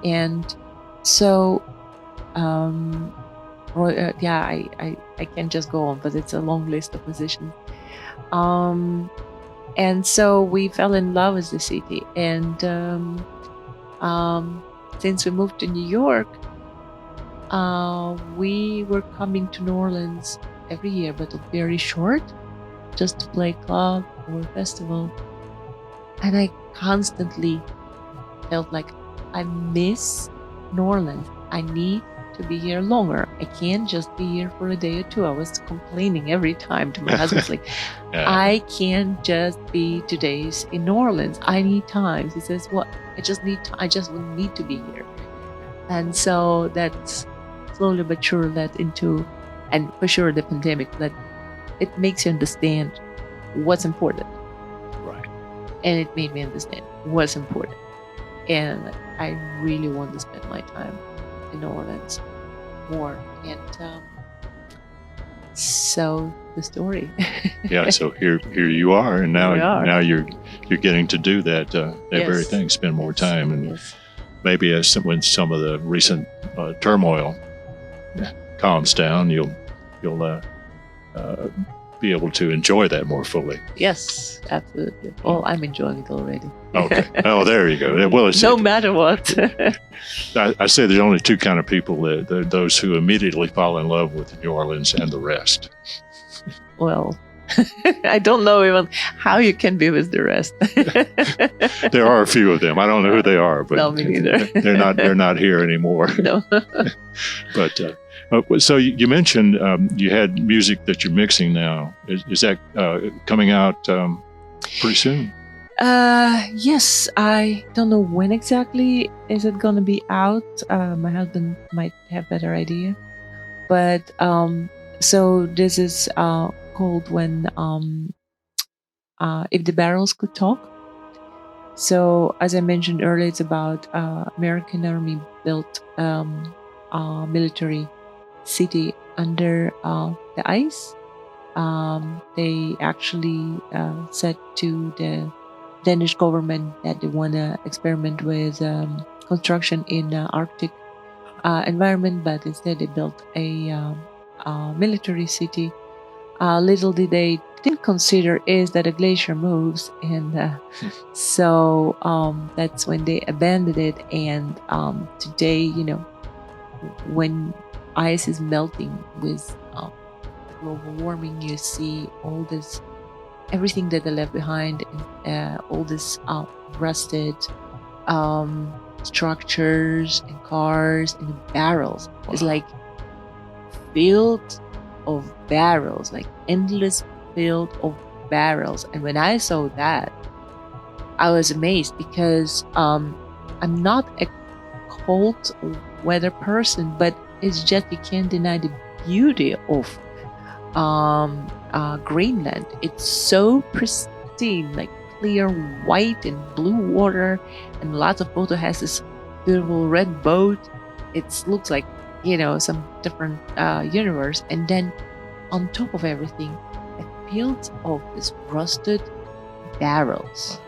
and so I can't just go on, but it's a long list of musicians. And so we fell in love with the city. And since we moved to New York, we were coming to New Orleans every year, but very short, just to play club or festival. And I constantly felt like I miss New Orleans. I need to be here longer. I can't just be here for a day or two. I was complaining every time to my husband, like, I can't just be 2 days in New Orleans. I need time. He says, "What? I just need time. I just need to be here." And so that's slowly but sure led into, and for sure the pandemic, that it makes you understand what's important. Right. And it made me understand what's important. And I really want to spend my time in New Orleans more. And so the story. Yeah. So here you are, and now you're getting to do that Yes. very thing. Spend more time, and Yes. maybe when some of the recent turmoil calms down, you'll be able to enjoy that more fully. Yes, absolutely. Oh, I'm enjoying it already. Okay. Oh, there you go. Well, it's, No matter what. I say there's only two kind of people: those who immediately fall in love with New Orleans, and the rest. Well, I don't know even how you can be with the rest. There are a few of them. I don't know who they are, but No, me neither. they're not here anymore. No. But so you mentioned you had music that you're mixing now. Is that coming out pretty soon? Yes, I don't know when exactly is it going to be out. My husband might have better idea. But so this is called When If the Barrels Could Talk. So as I mentioned earlier, it's about American Army built military city under the ice. They actually said to the Danish government that they want to experiment with construction in Arctic environment, but instead they built a military city. Little did they didn't consider is that a glacier moves, and so that's when they abandoned it. And today, when ice is melting with global warming, you see all this, everything that they left behind, all this rusted structures and cars and barrels. Wow. It's like field of barrels, like endless field of barrels. And when I saw that, I was amazed, because I'm not a cold weather person, but it's just, you can't deny the beauty of Greenland. It's so pristine, like clear white and blue water, and lots of photo has this beautiful red boat. It looks like some different universe. And then on top of everything, a field of this rusted barrels.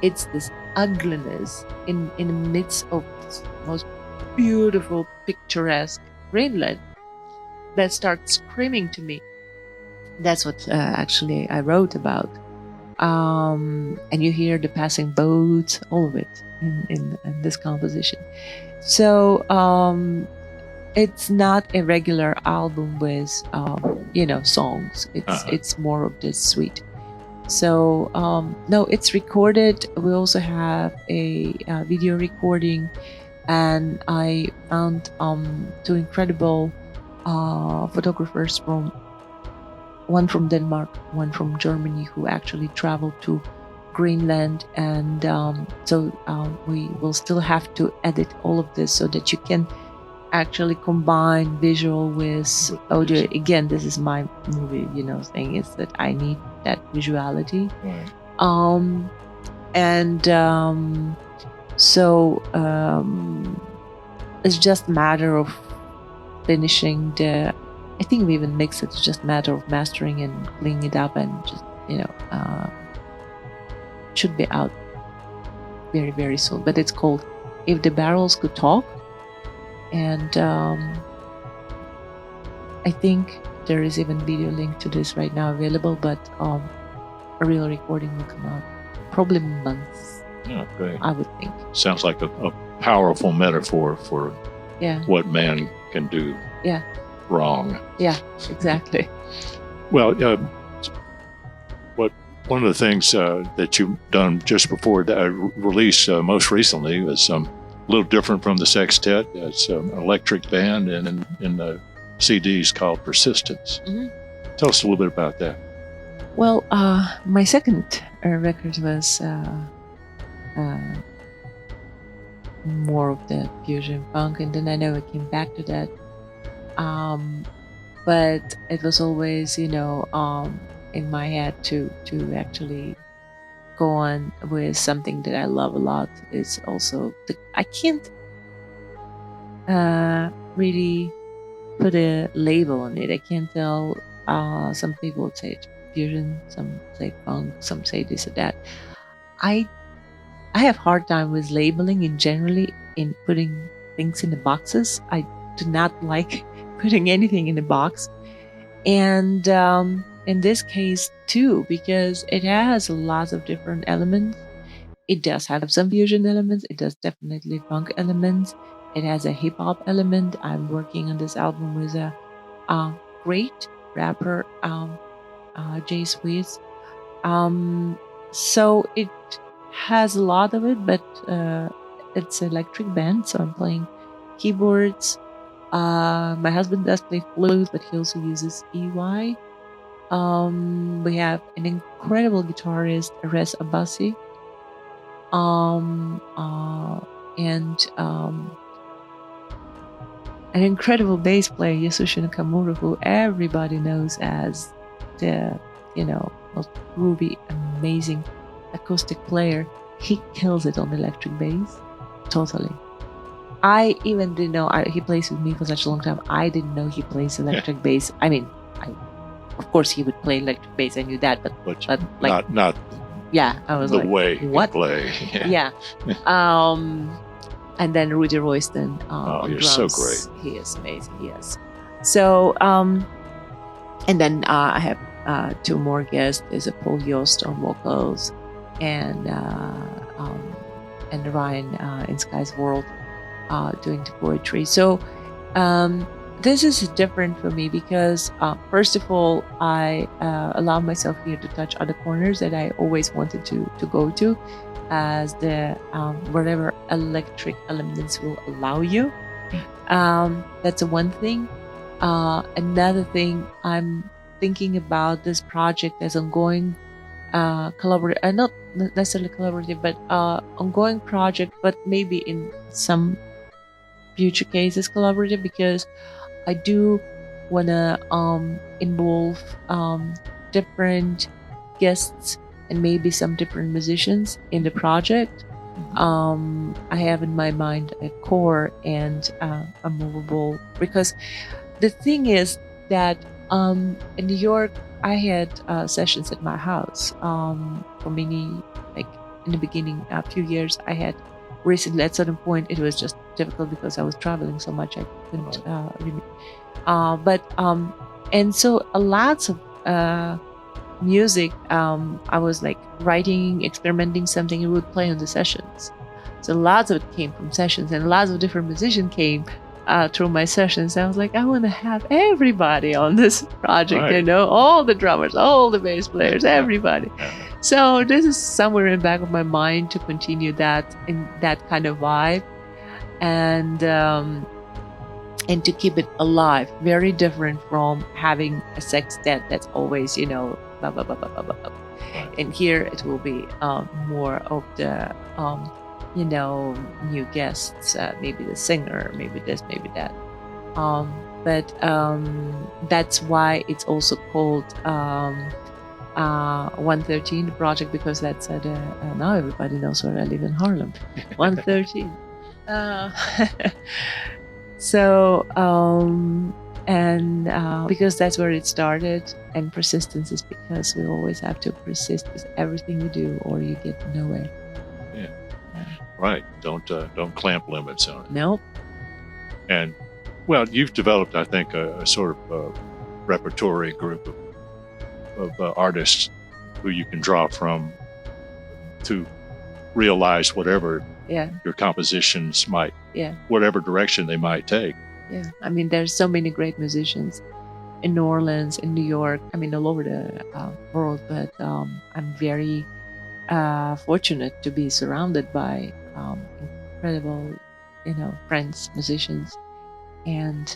It's this ugliness in the midst of this most beautiful, picturesque Greenland that starts screaming to me. That's what actually I wrote about. And you hear the passing boats, all of it in this composition. So it's not a regular album with songs. It's more of this suite. So no, it's recorded. We also have a video recording, and I found two incredible photographers, one from Denmark, one from Germany, who actually traveled to Greenland. And so we will still have to edit all of this so that you can actually combine visual with audio. Again, this is my movie, thing is that I need that visuality. Right. So it's just a matter of finishing I think we even mix it. It's just a matter of mastering and cleaning it up, and just should be out very, very soon. But it's called If the Barrels Could Talk. And I think there is even video link to this right now available, but a real recording will come out. Probably months, Yeah, great. I would think. Sounds like a powerful metaphor for Yeah, what man can do yeah, wrong. yeah, exactly. Well, one of the things that you've done just before the release most recently was a little different from the sextet. It's an electric band and in the CDs called Persistence. Mhm. Tell us a little bit about that. Well, my second record was more of the fusion funk, and then I never came back to that. But it was always, in my head to actually go on with something that I love a lot. Is also I can't really put a label on it. I can't tell. Some people would say it's fusion, some say funk, some say this or that. I have hard time with labeling in generally in putting things in the boxes. I do not like putting anything in a box, and in this case too, because it has lots of different elements. It does have some fusion elements. It does definitely funk elements. It has a hip hop element. I'm working on this album with a great rapper, Jay Sweets. So it has a lot of it, but it's an electric band, so I'm playing keyboards. My husband does play flute, but he also uses EY. We have an incredible guitarist, Rez Abbasi, and an incredible bass player, Yasushi Nakamura, who everybody knows as the, most groovy, amazing acoustic player. He kills it on electric bass, totally. I even didn't know he plays with me for such a long time. I didn't know he plays electric bass. I mean, of course he would play electric bass. I knew that, but like, not yeah, I was the like, way what? you play. Yeah. And then Rudy Royston on you're drums. so great. He is amazing. Yes. So, and then I have two more guests. There's a Paul Yost on vocals, and Ryan in Sky's World doing the poetry. So this is different for me because first of all, I allow myself here to touch other corners that I always wanted to go to, as the whatever electric elements will allow you. That's one thing. Another thing, I'm thinking about this project as ongoing collaborative, not necessarily collaborative, but ongoing project, but maybe in some future cases collaborative, because I do want to involve different guests and maybe some different musicians in the project. I have in my mind a core and a movable, because the thing is that in New York I had sessions at my house for many, like in the beginning, a few years. I had recently, at a certain point, it was just difficult because I was traveling so much I couldn't really. And so lots of music, I was like writing, experimenting something, and would play on the sessions. So lots of it came from sessions, and lots of different musicians came through my sessions. I was like, I want to have everybody on this project, Right. all the drummers, all the bass players, everybody. So this is somewhere in the back of my mind to continue that in that kind of vibe, and to keep it alive. Very different from having a sextet that's always, blah, blah, blah, blah, blah, blah, blah. And here it will be more of the, new guests, maybe the singer, maybe this, maybe that. But that's why it's also called 113, the project, because that's at now everybody knows where I live in Harlem. 113. So because that's where it started, and persistence is because we always have to persist with everything we do, or you get nowhere. Right. Don't clamp limits on it. Nope. And well, you've developed, I think, a sort of repertory group of artists who you can draw from to realize whatever Yeah. your compositions might, Yeah. whatever direction they might take. Yeah. I mean, there's so many great musicians in New Orleans, in New York, I mean, all over the world. But I'm very fortunate to be surrounded by incredible, friends, musicians, and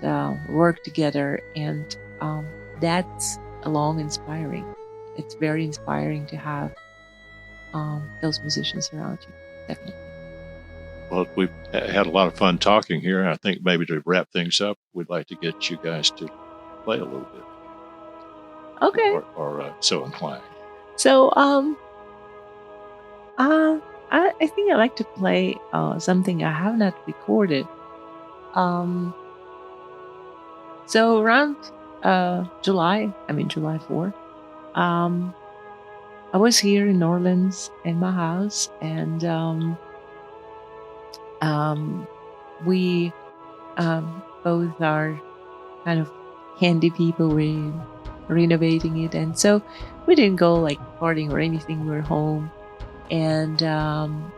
work together. And that's alone inspiring. It's very inspiring to have those musicians around you. Definitely. Well, we've had a lot of fun talking here. I think maybe to wrap things up, we'd like to get you guys to play a little bit. Okay. Or so inclined. So I think I like to play something I have not recorded. So around July 4, I was here in New Orleans in my house, and we both are kind of handy people. We're renovating it, and so we didn't go like partying or anything. We're home, and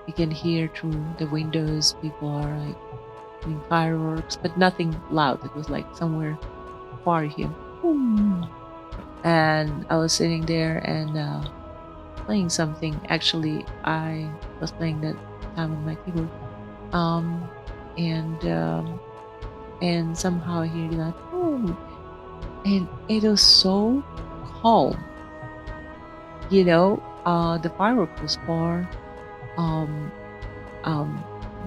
you can hear through the windows people are like doing fireworks, but nothing loud. It was like somewhere far here. And I was sitting there and playing something. Actually, I was playing that time on my keyboard, and somehow I hear that, and it was so calm. The firework was far.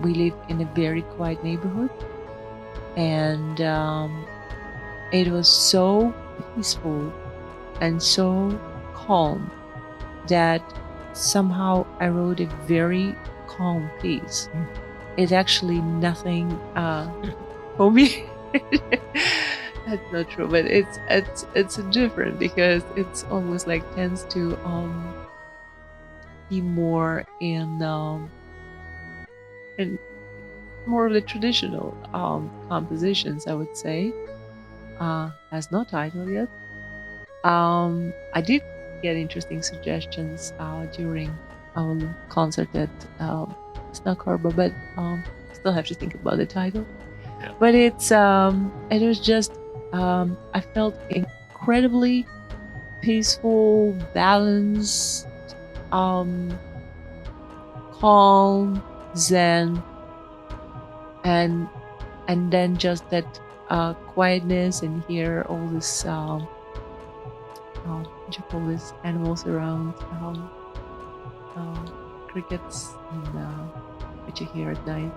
We live in a very quiet neighborhood, and it was so peaceful and so calm that somehow I wrote a very calm piece. It's actually nothing for me. That's not true, but it's different because it's almost like tends to be more in more of the traditional compositions, I would say. Has no title yet. I did get interesting suggestions during our concert at Snuck Harbor, but still have to think about the title. Yeah. But it was just I felt incredibly peaceful, balanced, calm, zen, and then just that quietness, and hear all this what you call this, animals around, crickets, and what you hear at night,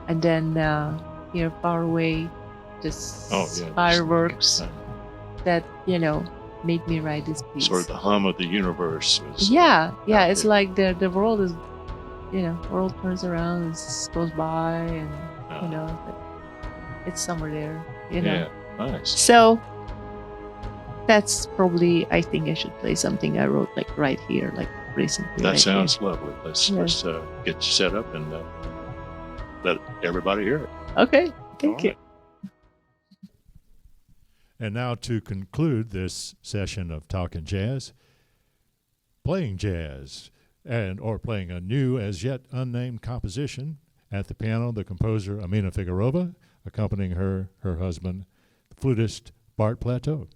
and then hear far away just fireworks that made me write this piece. Sort of the hum of the universe. It's like the world is, world turns around, goes by, and it's somewhere there. Yeah, nice. So that's probably, I think I should play something I wrote like right here, like recently. That right sounds here. lovely. Let's get you set up and let everybody hear it. Okay, thank you. And now to conclude this session of Talkin Jazz, playing jazz or playing a new, as yet unnamed composition at the piano, the composer Amina Figarova, accompanying her husband, the flutist Bart Platteau.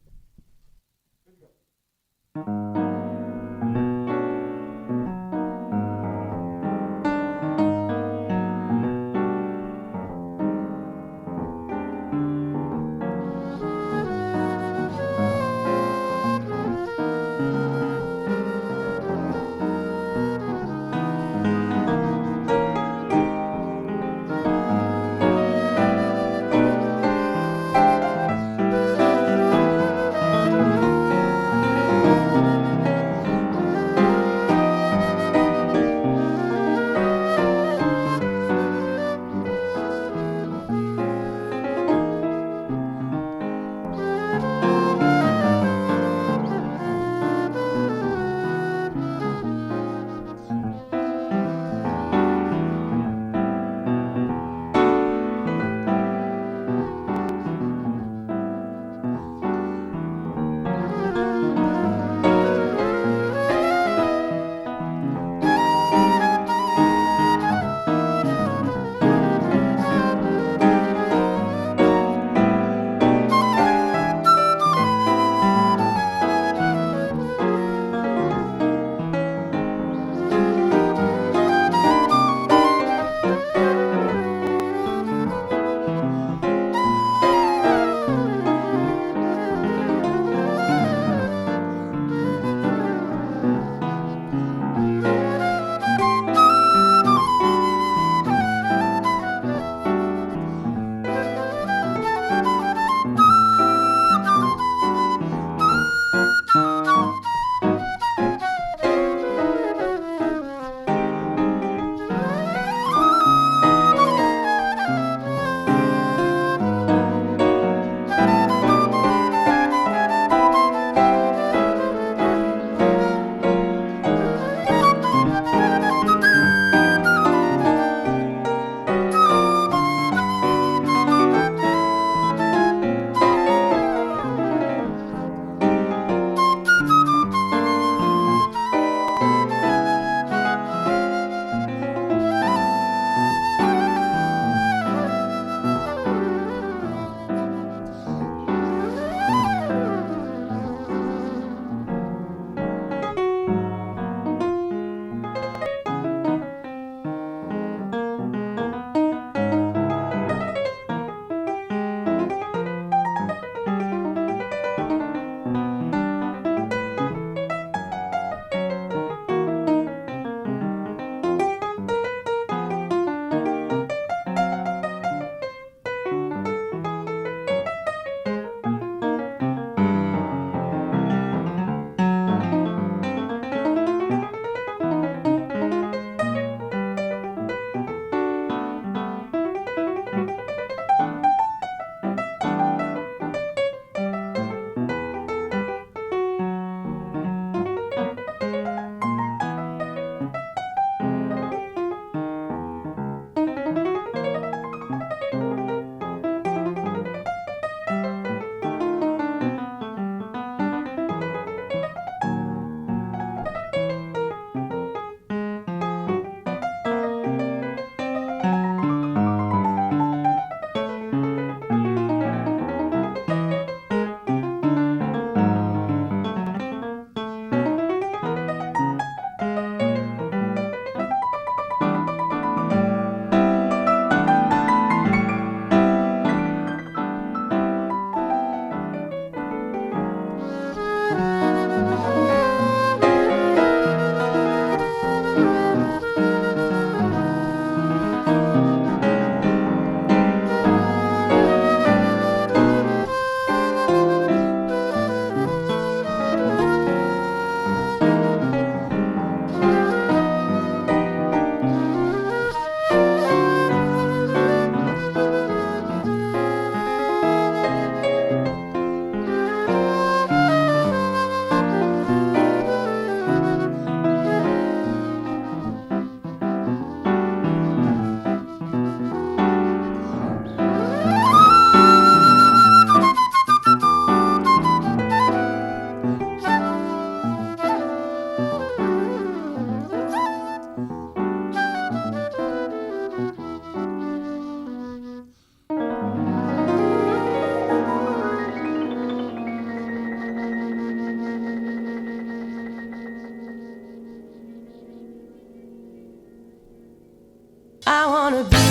I wanna be